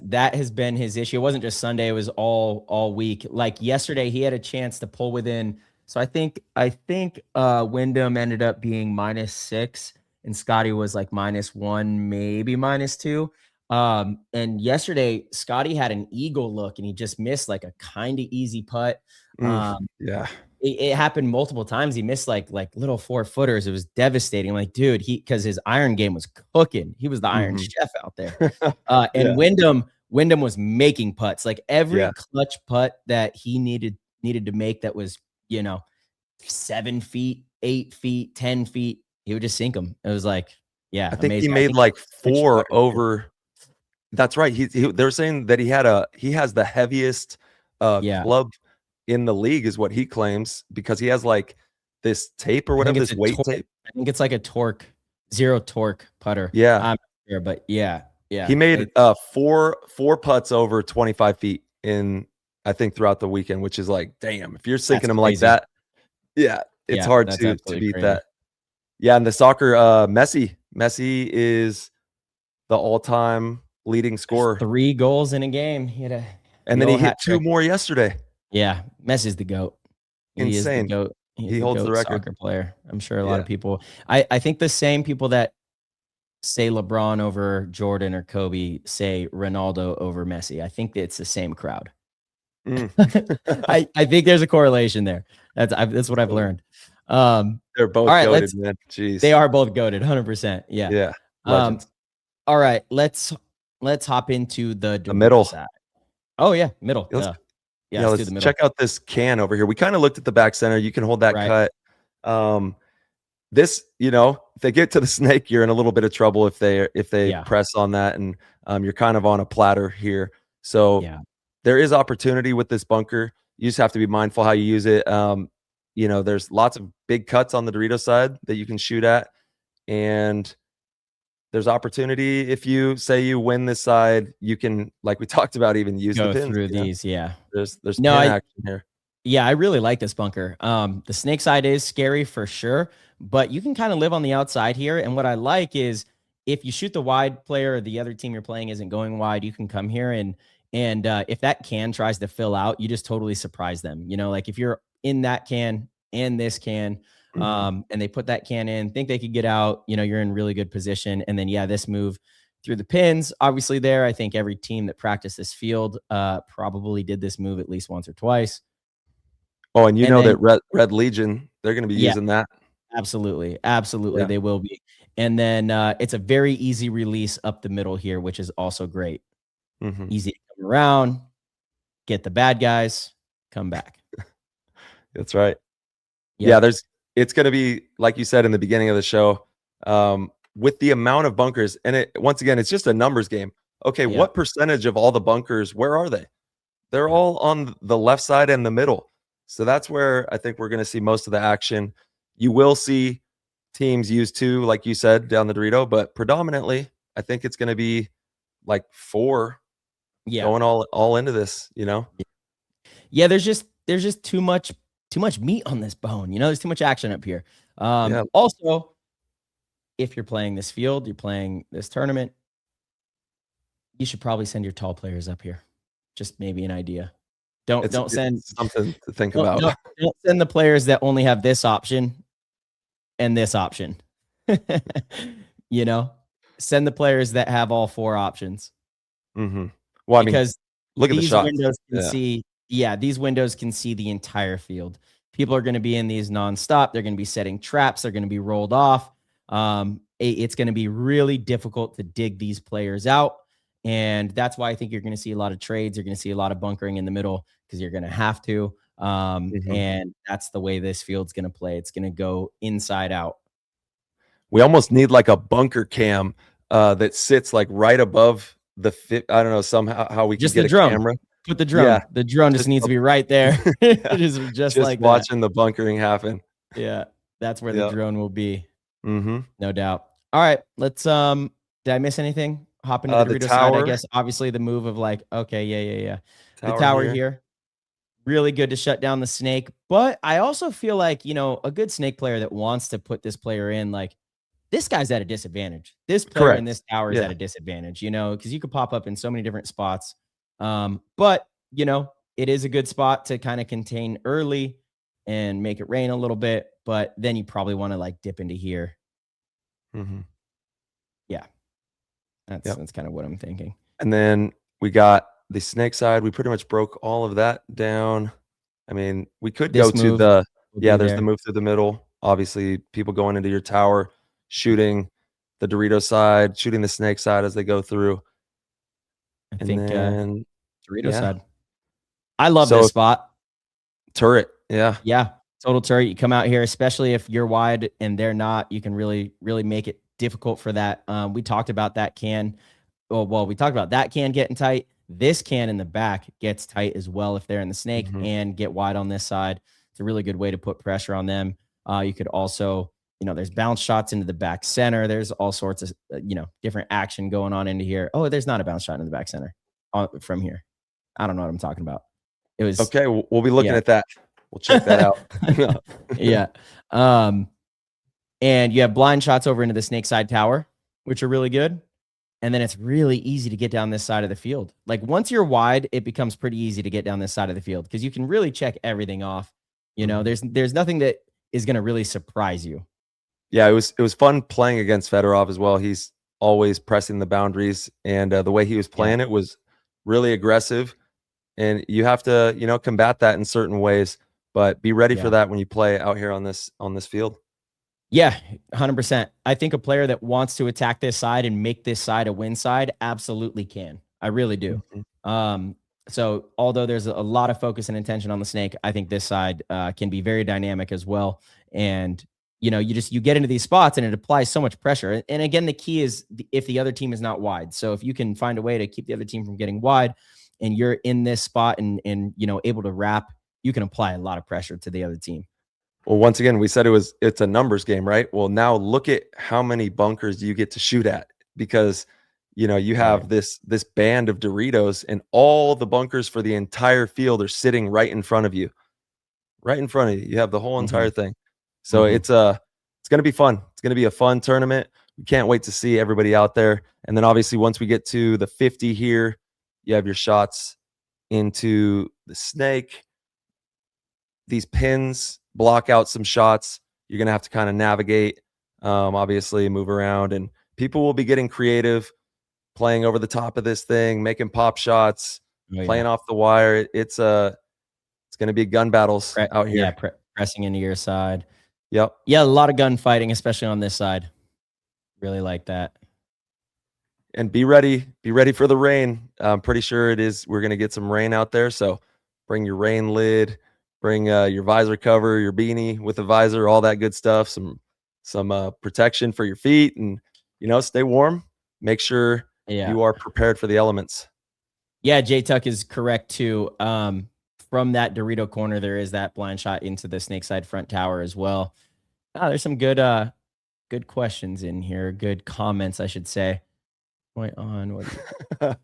That has been his issue. It wasn't just Sunday. It was all week. Like yesterday, he had a chance to pull within. So I think Wyndham ended up being -6 and Scotty was like -1, maybe -2. And yesterday Scotty had an eagle look and he just missed like a kind of easy putt. Yeah. It happened multiple times. He missed like little 4-footers. It was devastating. Like, dude, because his iron game was cooking. He was the iron chef out there. And Wyndham was making putts. Like every clutch putt that he needed to make that was, 7 feet, 8 feet, 10 feet, he would just sink them. It was like, I think amazing. He made like 4 over. That's right. They're saying that he has the heaviest club in the league is what he claims because he has like this tape or whatever, this weight tape. I think it's like a zero torque putter. Yeah. I'm not sure, but yeah. He made 4 putts over 25 feet I think throughout the weekend, which is like, damn, if you're sinking them like that, it's hard to beat that. Yeah. And the soccer, Messi is the all-time leading scorer. 3 goals in a game. And then he hit 2 more yesterday. Yeah, Messi's the GOAT. Insane. Is the GOAT. He holds the record. Soccer player. I'm sure a lot of people. I think the same people that say LeBron over Jordan or Kobe say Ronaldo over Messi. I think it's the same crowd. I think there's a correlation there. That's what I've learned. They're both goated, man. Jeez. They are both goated, 100%. Yeah. Yeah. Legends. All right, let's hop into the middle side. Oh yeah, middle. Let's do the middle. Check out this can over here. We kind of looked at the back center. You can hold that cut. This, if they get to the snake, you're in a little bit of trouble if they press on that, and you're kind of on a platter here. So there is opportunity with this bunker. You just have to be mindful how you use it. There's lots of big cuts on the Dorito side that you can shoot at, and there's opportunity if you win this side, you can, like we talked about, even use the pins through these. Yeah, there's pin action here. Yeah, I really like this bunker. The snake side is scary for sure, but you can kind of live on the outside here. And what I like is if you shoot the wide player or the other team you're playing isn't going wide, you can come here and if that can tries to fill out, you just totally surprise them. You know, like if you're in that can and this can, and they put that can in, think they could get out, you know, you're in really good position. And then, yeah, this move through the pins, obviously there, I think every team that practiced this field probably did this move at least once or twice. Oh, and you And know then- that Red Legion, they're going to be Yeah. using that. Absolutely. Yeah. They will be. And then it's a very easy release up the middle here, which is also great. Easy to come around, get the bad guys, come back. That's right. Yeah. Yeah, it's going to be, like you said in the beginning of the show, with the amount of bunkers, and once again, it's just a numbers game. Okay, Yeah. what percentage of all the bunkers, where are they? They're all on the left side and the middle. So that's where I think we're going to see most of the action. You will see teams use 2, like you said, down the Dorito, but predominantly, I think it's going to be like 4 going all into this, you know? Yeah, there's just too much meat on this bone. You know, there's too much action up here. Also, if you're playing this field, you're playing this tournament, you should probably send your tall players up here. Just maybe an idea. Don't send something to think about. Don't send the players that only have this option and this option. You know, send the players that have all 4 options. Well, I mean, because look at the these shots. windows can see. Yeah, these windows can see the entire field. People are going to be in these nonstop. They're going to be setting traps. They're going to be rolled off. It's going to be really difficult to dig these players out. And that's why I think you're going to see a lot of trades. You're going to see a lot of bunkering in the middle because you're going to have to. And that's the way this field's going to play. It's going to go inside out. We almost need like a bunker cam that sits like right above the fit. I don't know, somehow how we can just get the a drone. Camera. Put the drone. Yeah. The drone just needs to be right there. just like watching the bunkering happen. Yeah, that's where the drone will be. No doubt. All right, let's did I miss anything? Hop into the Dorito side, I guess. Obviously the move of like, okay, yeah. The tower here. Really good to shut down the snake. But I also feel like, you know, a good snake player that wants to put this player in, like, this guy's at a disadvantage. This player in this tower is at a disadvantage, you know, because you could pop up in so many different spots. But, you know, it is a good spot to kind of contain early and make it rain a little bit. But then you probably want to like dip into here. Yeah. That's kind of what I'm thinking. And then we got the snake side. We pretty much broke all of that down. I mean, we could go to the, there's the move through the middle. Obviously, people going into your tower, shooting the Dorito side, shooting the snake side as they go through. I think Dorito side. I love this spot. Turret. Yeah. Yeah. Total turret. You come out here, especially if you're wide and they're not, you can really, really make it difficult for that. We talked about that can. Well, we talked about that can getting tight. This can in the back gets tight as well if they're in the snake and get wide on this side. It's a really good way to put pressure on them. You could also, you know, there's bounce shots into the back center. There's all sorts of, you know, different action going on into here. Oh, there's not a bounce shot in the back center from here. I don't know what I'm talking about. It was okay. We'll be looking at that. We'll check that out. Yeah. And you have blind shots over into the snake side tower, which are really good. And then it's really easy to get down this side of the field. Like once you're wide, it becomes pretty easy to get down this side of the field because you can really check everything off. You know, there's nothing that is going to really surprise you. Yeah, it was fun playing against Fedorov as well. He's always pressing the boundaries, and the way he was playing it was really aggressive. And you have to, you know, combat that in certain ways, but be ready for that when you play out here on this field. Yeah, 100%. I think a player that wants to attack this side and make this side a win side absolutely can. I really do. So although there's a lot of focus and intention on the snake, I think this side can be very dynamic as well. And, you know, you get into these spots and it applies so much pressure. And again, the key is if the other team is not wide. So if you can find a way to keep the other team from getting wide and you're in this spot and you know, able to wrap, you can apply a lot of pressure to the other team. Well, once again, we said it's a numbers game, right? Well, now look at how many bunkers you get to shoot at because, you know, you have this band of Doritos and all the bunkers for the entire field are sitting right in front of you. Right in front of you. You have the whole entire thing. So it's going to be fun. It's going to be a fun tournament. we can't wait to see everybody out there. And then obviously once we get to the 50 here, you have your shots into the snake. These pins block out some shots. You're going to have to kind of navigate, obviously move around, and people will be getting creative, playing over the top of this thing, making pop shots, playing off the wire. It's going to be gun battles out here. Yeah, pressing into your side. Yep. Yeah, a lot of gunfighting, especially on this side. Really like that. And be ready for the rain. I'm pretty sure we're going to get some rain out there. So bring your rain lid, bring your visor cover, your beanie with a visor, all that good stuff, some protection for your feet, and, stay warm. Make sure you are prepared for the elements. Yeah, J-Tuck is correct too. From that Dorito corner, there is that blind shot into the snake side front tower as well. There's some good questions in here. Good comments, I should say. Point on. What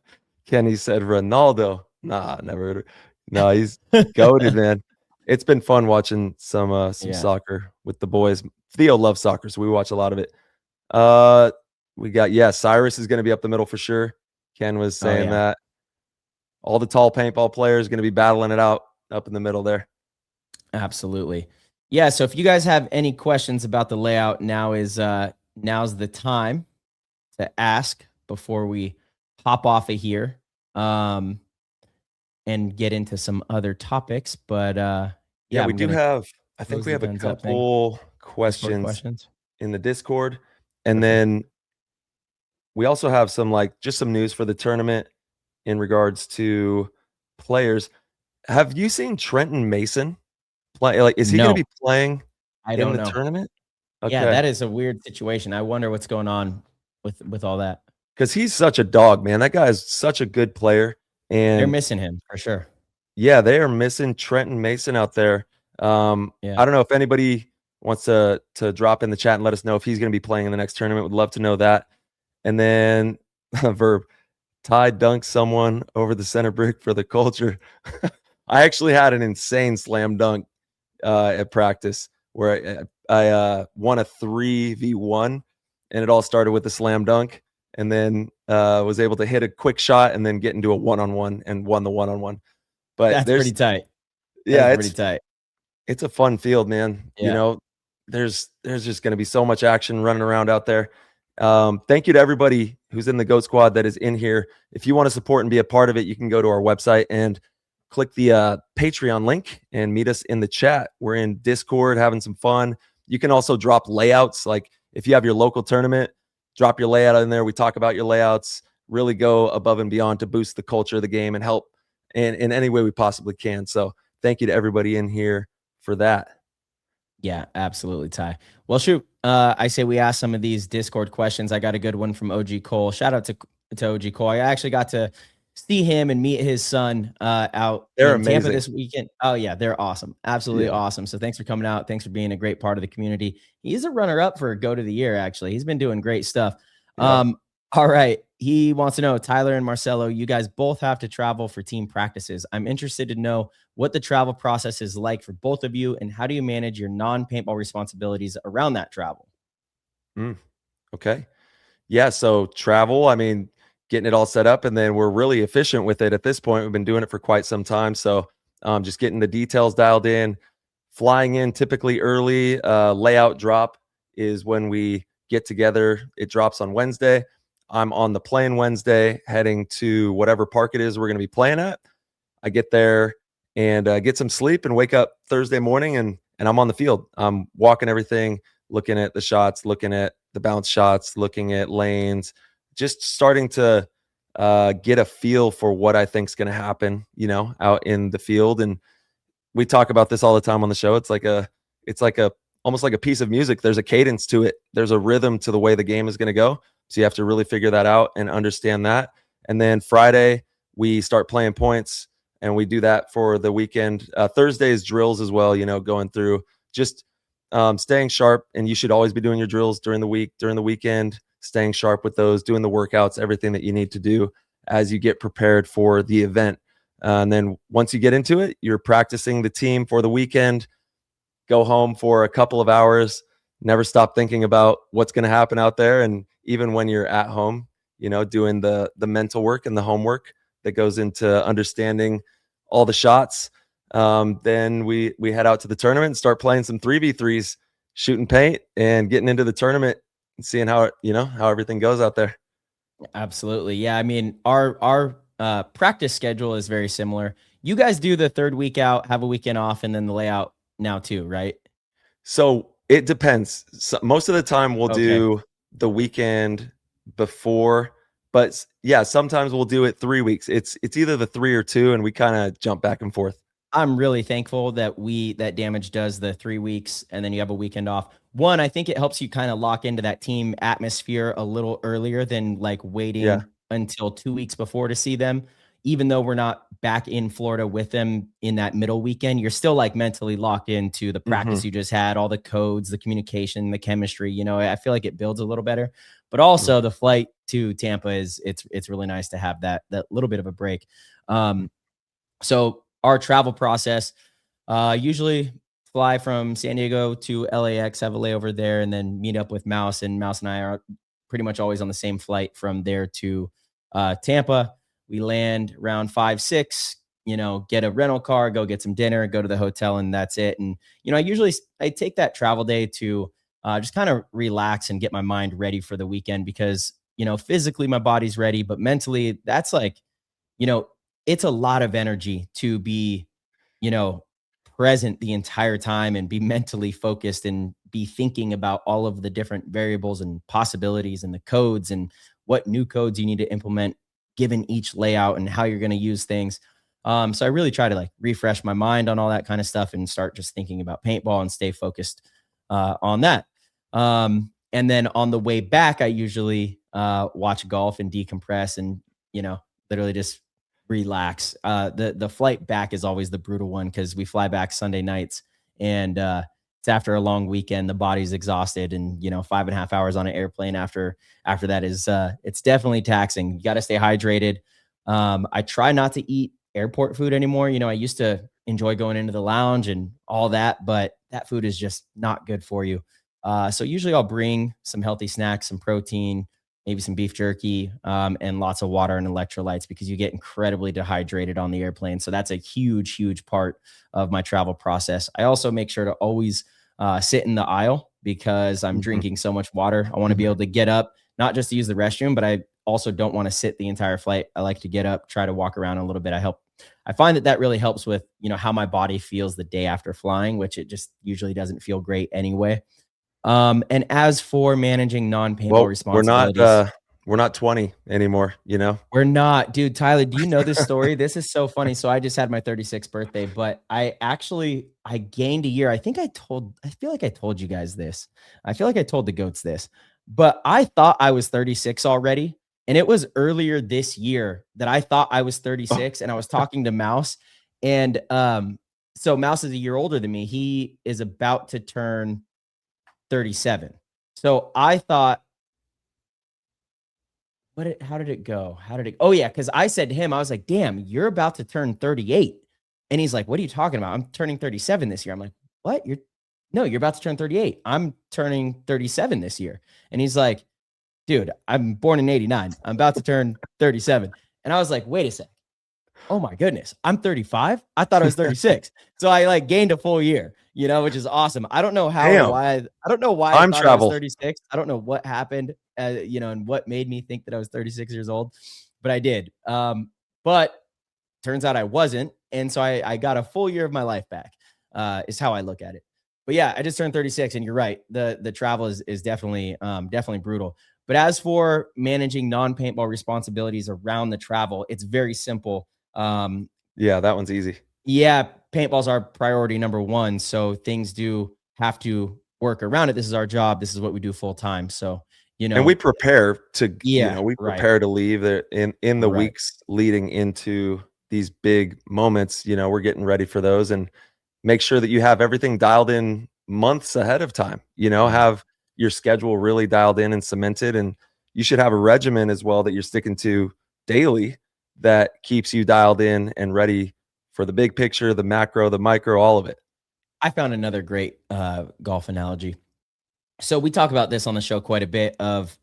Kenny said Ronaldo. Nah, never. No, he's goated, man. It's been fun watching some soccer with the boys. Theo loves soccer, so we watch a lot of it. We got, Cyrus is going to be up the middle for sure. Ken was saying that. All the tall paintball players going to be battling it out up in the middle there. Absolutely. Yeah, so if you guys have any questions about the layout, now's the time to ask before we hop off of here and get into some other topics. But we do have, I think we have a couple questions in the Discord. And then we also have some just some news for the tournament in regards to players. Have you seen Trenton Mason play? Is he going to be playing in the tournament? Okay. Yeah, that is a weird situation. I wonder what's going on with all that. Because he's such a dog, man. That guy is such a good player. And they're missing him for sure. Yeah, they are missing Trenton Mason out there. I don't know if anybody wants to drop in the chat and let us know if he's going to be playing in the next tournament. Would love to know that. And then Verb, Ty dunked someone over the center brick for the culture. I actually had an insane slam dunk at practice where I won a 3v1, and it all started with a slam dunk, and then was able to hit a quick shot and then get into a one-on-one and won the one-on-one. But that's pretty tight. Yeah, pretty tight. It's a fun field, man. Yeah. There's just going to be so much action running around out there. Thank you to everybody who's in the GOAT Squad that is in here. If you want to support and be a part of it, you can go to our website and click the Patreon link and meet us in the chat. We're in Discord having some fun. You can also drop layouts. Like if you have your local tournament, drop your layout in there. We talk about your layouts, really go above and beyond to boost the culture of the game and help in any way we possibly can. So thank you to everybody in here for that. Yeah, absolutely, Ty. Well, shoot, I say we ask some of these Discord questions. I got a good one from OG Cole. Shout out to OG Cole. I actually got to see him and meet his son out in Tampa this weekend. Oh, yeah, they're awesome. Absolutely awesome. So thanks for coming out. Thanks for being a great part of the community. He's a runner-up for GOAT of the Year, actually. He's been doing great stuff. Yeah. All right. He wants to know, Tyler and Marcello, you guys both have to travel for team practices. I'm interested to know what the travel process is like for both of you, and how do you manage your non-paintball responsibilities around that travel? Okay. Yeah, so travel, I mean, getting it all set up, and then we're really efficient with it at this point. We've been doing it for quite some time. So just getting the details dialed in, flying in typically early. Layout drop is when we get together. It drops on Wednesday. I'm on the plane Wednesday, heading to whatever park it is we're going to be playing at. I get there and get some sleep and wake up Thursday morning, and I'm on the field. I'm walking everything, looking at the shots, looking at the bounce shots, looking at lanes, just starting to get a feel for what I think is going to happen, out in the field. And we talk about this all the time on the show. It's like almost like a piece of music. There's a cadence to it. There's a rhythm to the way the game is going to go. So you have to really figure that out and understand that. And then Friday, we start playing points, and we do that for the weekend. Thursday is drills as well, going through just staying sharp. And you should always be doing your drills during the week, during the weekend, staying sharp with those, doing the workouts, everything that you need to do as you get prepared for the event. And then once you get into it, you're practicing the team for the weekend, go home for a couple of hours, never stop thinking about what's going to happen out there. And even when you're at home, doing the mental work and the homework that goes into understanding all the shots. Then we head out to the tournament and start playing some 3v3s, shooting paint and getting into the tournament and seeing how everything goes out there. Absolutely. Yeah. I mean, our practice schedule is very similar. You guys do the third week out, have a weekend off, and then the layout now too, right? So it depends. So most of the time we'll Okay. do the weekend before, but yeah, sometimes we'll do it 3 weeks. It's either the 3 or 2, and we kind of jump back and forth. I'm really thankful that that Damage does the 3 weeks and then you have a weekend off. One, I think it helps you kind of lock into that team atmosphere a little earlier than like waiting until 2 weeks before to see them. Even though we're not back in Florida with them in that middle weekend, you're still like mentally locked into the practice you just had, all the codes, the communication, the chemistry. I feel like it builds a little better. But also the flight to Tampa it's really nice to have that little bit of a break. So our travel process, usually fly from San Diego to LAX, have a layover there, and then meet up with Mouse. And Mouse and I are pretty much always on the same flight from there to Tampa. We land around 5, 6, get a rental car, go get some dinner, go to the hotel, and that's it. And, I take that travel day to just kind of relax and get my mind ready for the weekend because, physically my body's ready, but mentally that's like, it's a lot of energy to be, present the entire time and be mentally focused and be thinking about all of the different variables and possibilities and the codes and what new codes you need to implement given each layout and how you're going to use things. So I really try to like refresh my mind on all that kind of stuff and start just thinking about paintball and stay focused on that. And then on the way back, I usually watch golf and decompress and, literally just relax. The flight back is always the brutal one because we fly back Sunday nights and it's after a long weekend. The body's exhausted and 5.5 hours on an airplane after that is it's definitely taxing. You got to stay hydrated. I try not to eat airport food anymore. I used to enjoy going into the lounge and all that, but that food is just not good for you. So usually I'll bring some healthy snacks, some protein, maybe some beef jerky, and lots of water and electrolytes because you get incredibly dehydrated on the airplane. So that's a huge, huge part of my travel process. I also make sure to always sit in the aisle because I'm drinking so much water. I want to be able to get up, not just to use the restroom, but I also don't want to sit the entire flight. I like to get up, try to walk around a little bit. I find that really helps with, how my body feels the day after flying, which it just usually doesn't feel great anyway. And as for managing non-paintball responsibilities, we're not 20 anymore, We're not, dude. Tyler, do you know this story? This is so funny. So I just had my 36th birthday, but I gained a year. I feel like I told you guys this. I feel like I told the goats this, but I thought I was 36 already. And it was earlier this year that I thought I was 36 and I was talking to Mouse and, so Mouse is a year older than me. He is about to turn 37. So I thought, how did it go? Oh yeah. Cause I said to him, I was like, damn, you're about to turn 38. And he's like, what are you talking about? I'm turning 37 this year. I'm like, what? You're about to turn 38. I'm turning 37 this year. And he's like, dude, I'm born in 89. I'm about to turn 37. And I was like, wait a sec. Oh my goodness. I'm 35. I thought I was 36. So I like gained a full year, which is awesome. I don't know I don't know why I thought I was 36. I don't know what happened, and what made me think that I was 36 years old, but I did. But turns out I wasn't. And so I got a full year of my life back, is how I look at it. But yeah, I just turned 36 and you're right. The travel is definitely brutal. But as for managing non-paintball responsibilities around the travel, it's very simple. Yeah, that one's easy. Yeah, paintball's our priority number one. So things do have to work around it. This is our job. This is what we do full time. So, and we prepare to, prepare right. to leave in the weeks leading into these big moments. We're getting ready for those and make sure that you have everything dialed in months ahead of time, have your schedule really dialed in and cemented. And you should have a regimen as well that you're sticking to daily that keeps you dialed in and ready for the big picture, the macro, the micro, all of it. I found another great golf analogy. So we talk about this on the show quite a bit of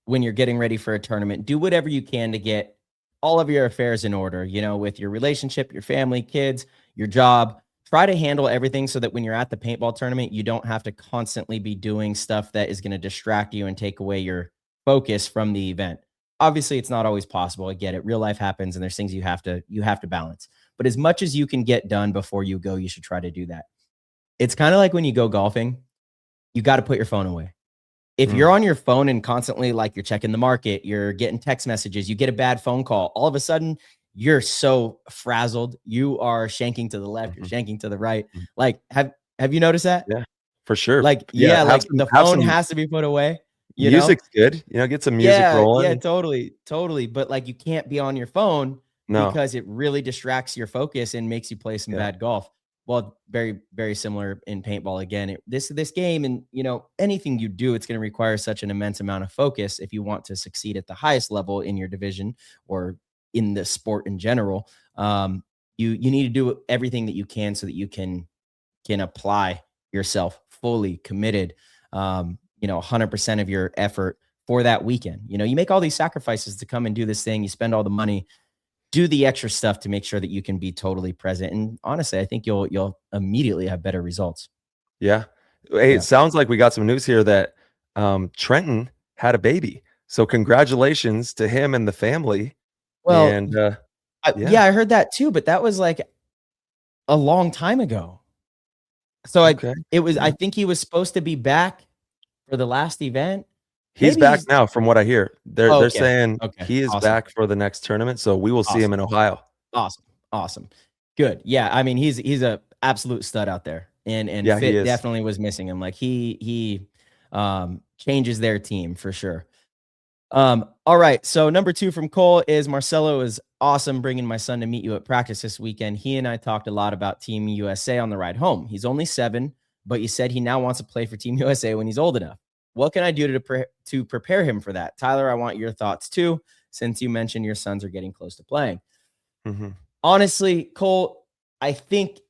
when you're getting ready for a tournament, do whatever you can to get all of your affairs in order, with your relationship, your family, kids, your job. Try to handle everything so that when you're at the paintball tournament, you don't have to constantly be doing stuff that is going to distract you and take away your focus from the event. Obviously, it's not always possible. I get it. Real life happens and there's things you have to balance. But as much as you can get done before you go, you should try to do that. It's kind of like when you go golfing, you got to put your phone away. If you're on your phone and constantly like you're checking the market, you're getting text messages, you get a bad phone call, all of a sudden you're so frazzled. You are shanking to the left, you're shanking to the right. Like, have you noticed that? Yeah, for sure. Like, Yeah, yeah, have like some the have phone some has to be put away, music's good, get some music Yeah, rolling. totally. But like you can't be on your phone No. because it really distracts your focus and makes you play some Yeah. bad golf. Well, very, very similar in paintball. Again, this game, and anything you do, it's going to require such an immense amount of focus if you want to succeed at the highest level in your division or in the sport in general. You need to do everything that you can so that you can apply yourself fully committed. 100% of your effort for that weekend. You make all these sacrifices to come and do this thing. You spend all the money. Do the extra stuff to make sure that you can be totally present. And honestly, I think you'll immediately have better results. Yeah. Hey, Yeah. it sounds like we got some news here that Trenton had a baby. So congratulations to him and the family. Well, And yeah, I heard that too, but that was like a long time ago. So okay. I think he was supposed to be back for the last event. He's Maybe back now from what I hear. They're Okay. saying Okay. he is Awesome. back for the next tournament, so we will see him in Ohio. Awesome. Good. Yeah, I mean he's a absolute stud out there. And Yeah, he Fit is. definitely was missing him. Like he changes their team for sure. All right. So number 2 from Cole is Marcello is awesome bringing my son to meet you at practice this weekend. He and I talked a lot about Team USA on the ride home. He's only 7, but you said he now wants to play for Team USA when he's old enough. What can I do to prepare him for that? Tyler, I want your thoughts too, since you mentioned your sons are getting close to playing. Honestly, Cole, I think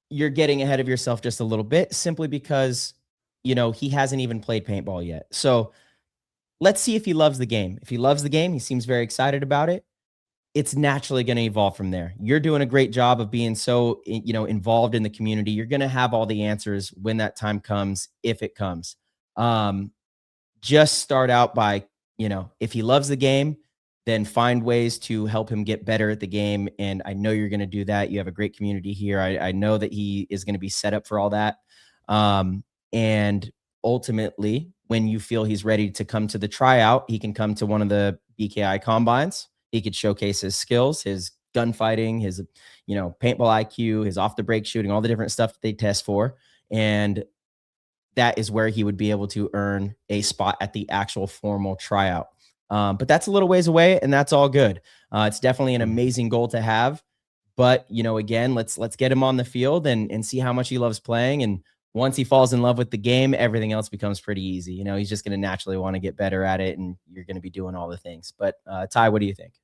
you're getting ahead of yourself just a little bit simply because, he hasn't even played paintball yet. So let's see if he loves the game. If he loves the game, he seems very excited about it. It's naturally going to evolve from there. You're doing a great job of being so, involved in the community. You're going to have all the answers when that time comes, if it comes. Just start out by, if he loves the game, then find ways to help him get better at the game. And I know you're going to do that. You have a great community here. I know that he is going to be set up for all that. And ultimately, when you feel he's ready to come to the tryout, he can come to one of the BKI combines. He could showcase his skills, his gunfighting, his, paintball IQ, his off the break shooting, all the different stuff that they test for. And that is where he would be able to earn a spot at the actual formal tryout. But that's a little ways away, and that's all good. It's definitely an amazing goal to have. But, again, let's get him on the field and see how much he loves playing. And once he falls in love with the game, everything else becomes pretty easy. He's just going to naturally want to get better at it, and you're going to be doing all the things. But Ty, what do you think?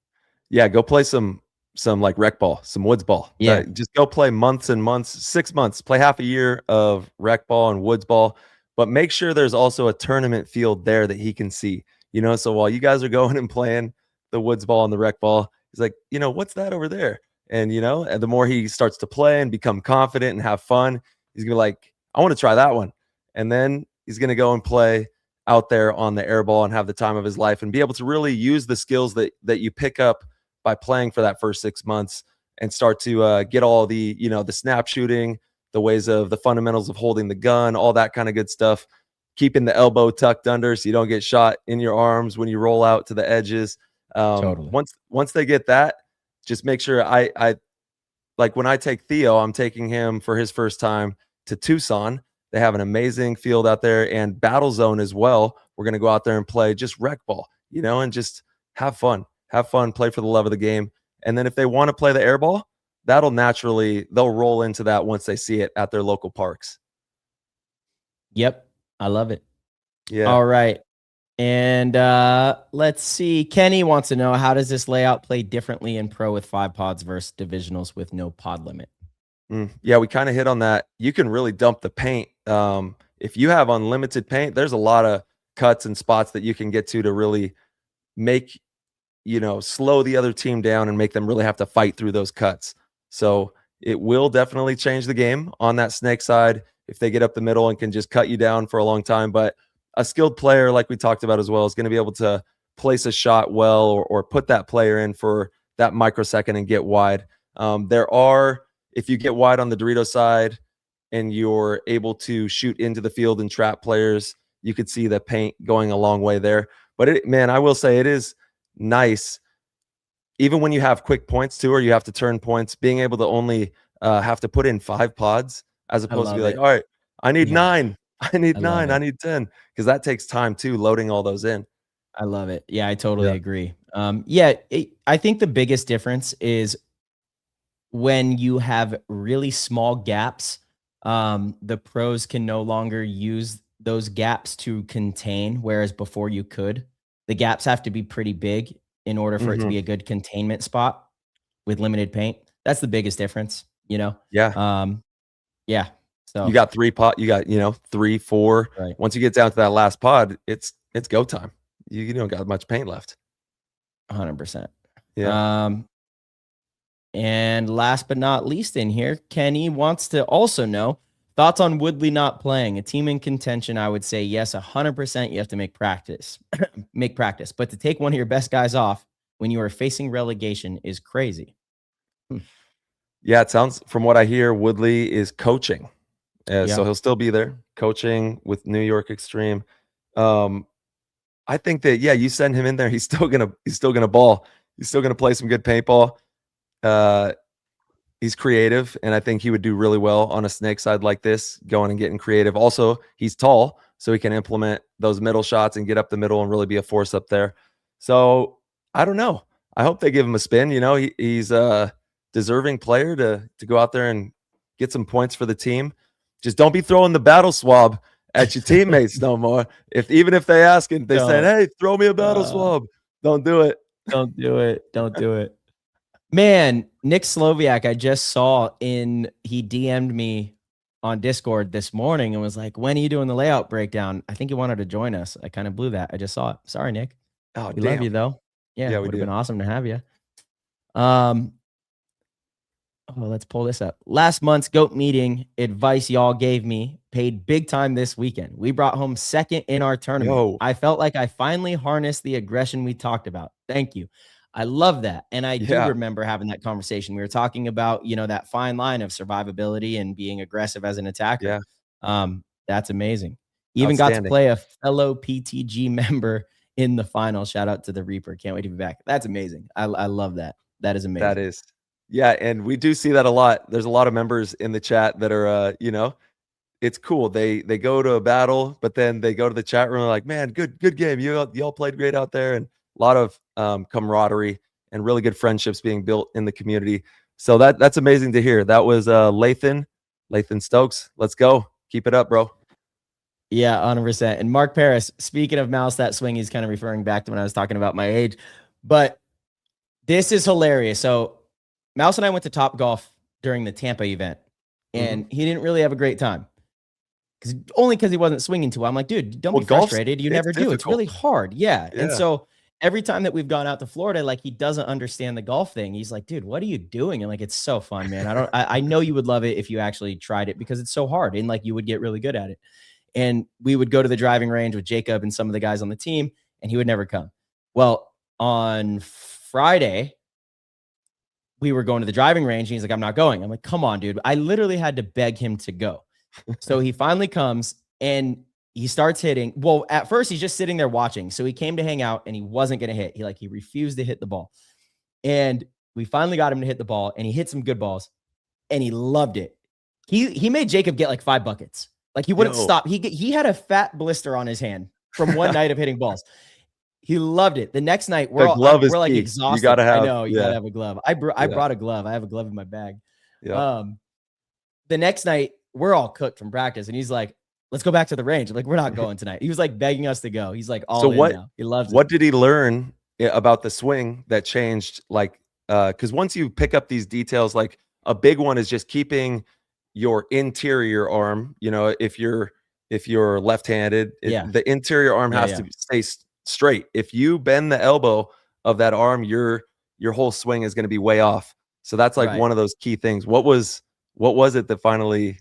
Yeah, go play some like rec ball, some woods ball. Yeah. Just go play months and months, 6 months, play half a year of rec ball and woods ball, but make sure there's also a tournament field there that he can see. So while you guys are going and playing the woods ball and the rec ball, he's like, what's that over there? And and the more he starts to play and become confident and have fun, he's gonna be like, I want to try that one. And then he's gonna go and play out there on the air ball and have the time of his life and be able to really use the skills that you pick up by playing for that first 6 months and start to get all the, the snap shooting, the ways of the fundamentals of holding the gun, all that kind of good stuff, keeping the elbow tucked under so you don't get shot in your arms when you roll out to the edges. Totally. Once they get that, just make sure I like when I take Theo, I'm taking him for his first time to Tucson. They have an amazing field out there and battle zone as well. We're going to go out there and play just rec ball, and just have fun, play for the love of the game. And then if they want to play the air ball, they'll roll into that once they see it at their local parks. Yep. I love it. Yeah. All right. And let's see. Kenny wants to know, how does this layout play differently in pro with 5 pods versus divisionals with no pod limit? Yeah, we kind of hit on that. You can really dump the paint. if you have unlimited paint, there's a lot of cuts and spots that you can get to really make, slow the other team down and make them really have to fight through those cuts. So it will definitely change the game on that snake side if they get up the middle and can just cut you down for a long time. But a skilled player, like we talked about as well, is going to be able to place a shot well, or put that player in for that microsecond and get wide. If you get wide on the Dorito side and you're able to shoot into the field and trap players, you could see the paint going a long way there. But I will say it is nice, even when you have quick points too, or you have to turn points, being able to only have to put in 5 pods as opposed to be like, all right, I need 9, I need 9, I need 10, because that takes time too, loading all those in. I love it. Yeah, I totally agree. I think the biggest difference is when you have really small gaps, the pros can no longer use those gaps to contain, whereas before you could. The gaps have to be pretty big in order for it to be a good containment spot with limited paint. That's the biggest difference, Yeah. So you got 3 pod, you got 3, 4. Right. Once you get down to that last pod, it's go time. You don't got much paint left. 100%. Yeah. And last but not least in here, Kenny wants to also know thoughts on Woodley not playing. A team in contention, I would say yes, 100%. You have to make practice, But to take one of your best guys off when you are facing relegation is crazy. Yeah, it sounds, from what I hear, Woodley is coaching. So he'll still be there coaching with New York Extreme. I think that, you send him in there, he's still gonna ball. He's still gonna play some good paintball. He's creative, and I think he would do really well on a snake side like this, going and getting creative. Also, he's tall, so he can implement those middle shots and get up the middle and really be a force up there. So I don't know. I hope they give him a spin. He's a deserving player to go out there and get some points for the team. Just don't be throwing the battle swab at your teammates no more. Even if they ask and they say, "Hey, throw me a battle swab," don't do it. Don't do it. Don't do it. Man, Nick Sloviak, I just saw he DM'd me on Discord this morning and was like, when are you doing the layout breakdown? I think he wanted to join us. I kind of blew that. I just saw it. Sorry, Nick. Oh, we love you though. Yeah, it would have been awesome to have you. Let's pull this up. Last month's GOAT meeting advice y'all gave me paid big time this weekend. We brought home second in our tournament. I felt like I finally harnessed the aggression we talked about. Thank you. I love that. And I do remember having that conversation. We were talking about, that fine line of survivability and being aggressive as an attacker. That's amazing. Even got to play a fellow PTG member in the final. Shout out to the Reaper. Can't wait to be back. That's amazing. I love that. That is amazing. That is. Yeah, and we do see that a lot. There's a lot of members in the chat that are, it's cool. They go to a battle, but then they go to the chat room and like, man, good game. Y'all played great out there, and a lot of camaraderie and really good friendships being built in the community. So that's amazing to hear. That was Lathan Stokes. Let's go. Keep it up, bro. Yeah, 100%. And Mark Paris, speaking of mouse that swing, he's kind of referring back to when I was talking about my age. But this is hilarious. So Mouse and I went to Top Golf during the Tampa event, and he didn't really have a great time because he wasn't swinging too well. I'm like, dude, don't be frustrated. You never do. It's really hard. Yeah. And so every time that we've gone out to Florida, like, he doesn't understand the golf thing. He's like, dude, what are you doing? And like, it's so fun, man. I know you would love it if you actually tried it, because it's so hard and like you would get really good at it. And we would go to the driving range with Jacob and some of the guys on the team, and he would never come. Well, on Friday, we were going to the driving range and he's like, I'm not going. I'm like, come on, dude. I literally had to beg him to go. So he finally comes and he starts hitting. Well, at first he's just sitting there watching. So he came to hang out and he wasn't going to hit. He refused to hit the ball. And we finally got him to hit the ball, and he hit some good balls and he loved it. He made Jacob get like 5 buckets. Like, he wouldn't stop. He had a fat blister on his hand from one night of hitting balls. He loved it. The next night, we're like exhausted. You gotta have a glove. I brought a glove. I have a glove in my bag. Yeah. The next night, we're all cooked from practice, and he's like, "Let's go back to the range." I'm like, "We're not going tonight." He was like begging us to go. He's like, "All in now." He loves it. What did he learn about the swing that changed? Like, because once you pick up these details, like a big one is just keeping your interior arm. If you're if you're left-handed. Yeah. The interior arm has to stay straight. If you bend the elbow of that arm, your whole swing is going to be way off. So that's like Right. one of those key things. What was it that finally?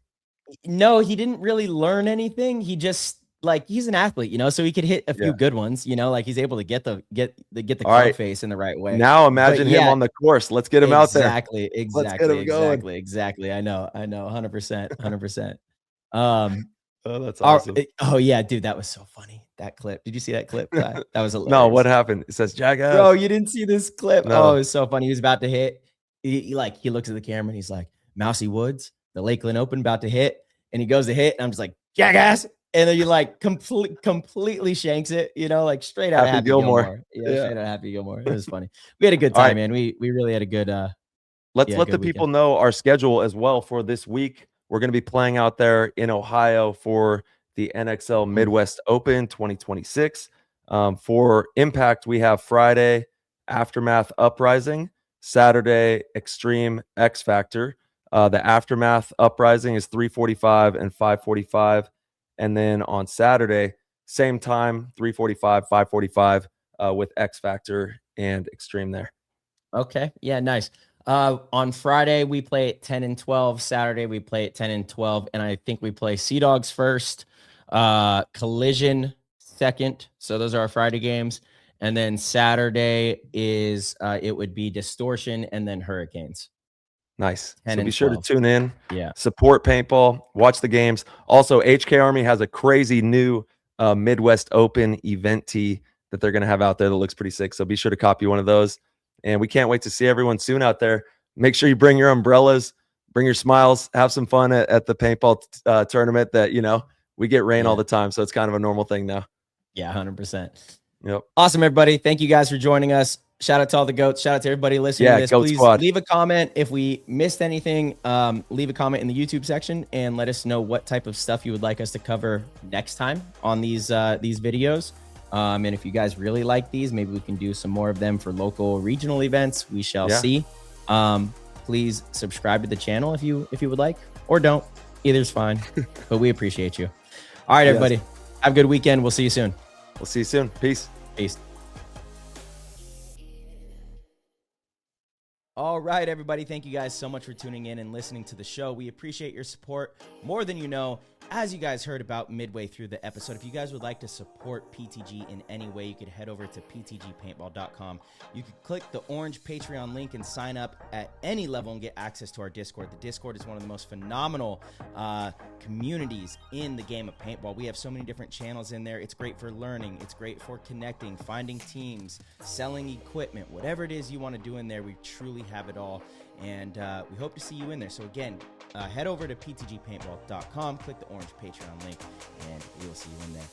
No, he didn't really learn anything. He just like he's an athlete, you know, so he could hit a few good ones, you know, like he's able to get the All club right. face in the right way. Now imagine him on the course. Let's get him out there. Let's get him going. Exactly. I know. 100%. Oh, that's awesome. Oh yeah, dude, that was so funny. That clip. Did you see that clip? That was hilarious. No, what happened? It says jackass. Bro, you didn't see this clip. No. Oh, it was so funny. He was about to hit. He looks at the camera and he's like, Mousy Woods, the Lakeland Open, about to hit. And he goes to hit, and I'm just like, jackass. And then you like completely shanks it, you know, like straight out of Happy Gilmore. Yeah, straight out of Happy Gilmore. It was funny. We had a good time, man. We really had a good let's let the people know our schedule as well for this week. We're going to be playing out there in Ohio for the NXL Midwest Open 2026. For Impact, we have Friday Aftermath Uprising, Saturday Extreme X Factor. The Aftermath Uprising is 3:45 and 5:45. And then on Saturday, same time, 3:45, 5:45 with X Factor and Extreme there. Okay. Yeah, nice. On Friday, we play at 10 and 12. Saturday, we play at 10 and 12. And I think we play Sea Dogs first, Collision second. So those are our Friday games. And then Saturday is it would be Distortion and then Hurricanes. Nice. 10 So and be sure 12. to tune in. Yeah. Support paintball. Watch the games. Also, HK Army has a crazy new Midwest Open event tee that they're going to have out there that looks pretty sick. So be sure to copy one of those. And we can't wait to see everyone soon out there. Make sure you bring your umbrellas, bring your smiles, have some fun at the paintball tournament that, you know, we get rain all the time. So it's kind of a normal thing now. Yeah, 100%. Yep. Awesome, everybody. Thank you guys for joining us. Shout out to all the goats. Shout out to everybody listening to this. Goat Please Squad. leave a comment if we missed anything. Leave a comment in the YouTube section and let us know what type of stuff you would like us to cover next time on these videos. And if you guys really like these, maybe we can do some more of them for local regional events. We shall see. Please subscribe to the channel if you would like, or don't. Either's fine. But we appreciate you. All right, everybody. Have a good weekend. We'll see you soon. We'll see you soon. Peace. Peace. All right, everybody. Thank you guys so much for tuning in and listening to the show. We appreciate your support more than you know. As you guys heard about midway through the episode, if you guys would like to support PTG in any way, you could head over to ptgpaintball.com. You could click the orange Patreon link and sign up at any level and get access to our Discord. The Discord is one of the most phenomenal communities in the game of paintball. We have so many different channels in there. It's great for learning. It's great for connecting, finding teams, selling equipment, whatever it is you want to do in there. We truly have it all. And we hope to see you in there. So again, head over to ptgpaintball.com, click the orange Patreon link, and we will see you in there.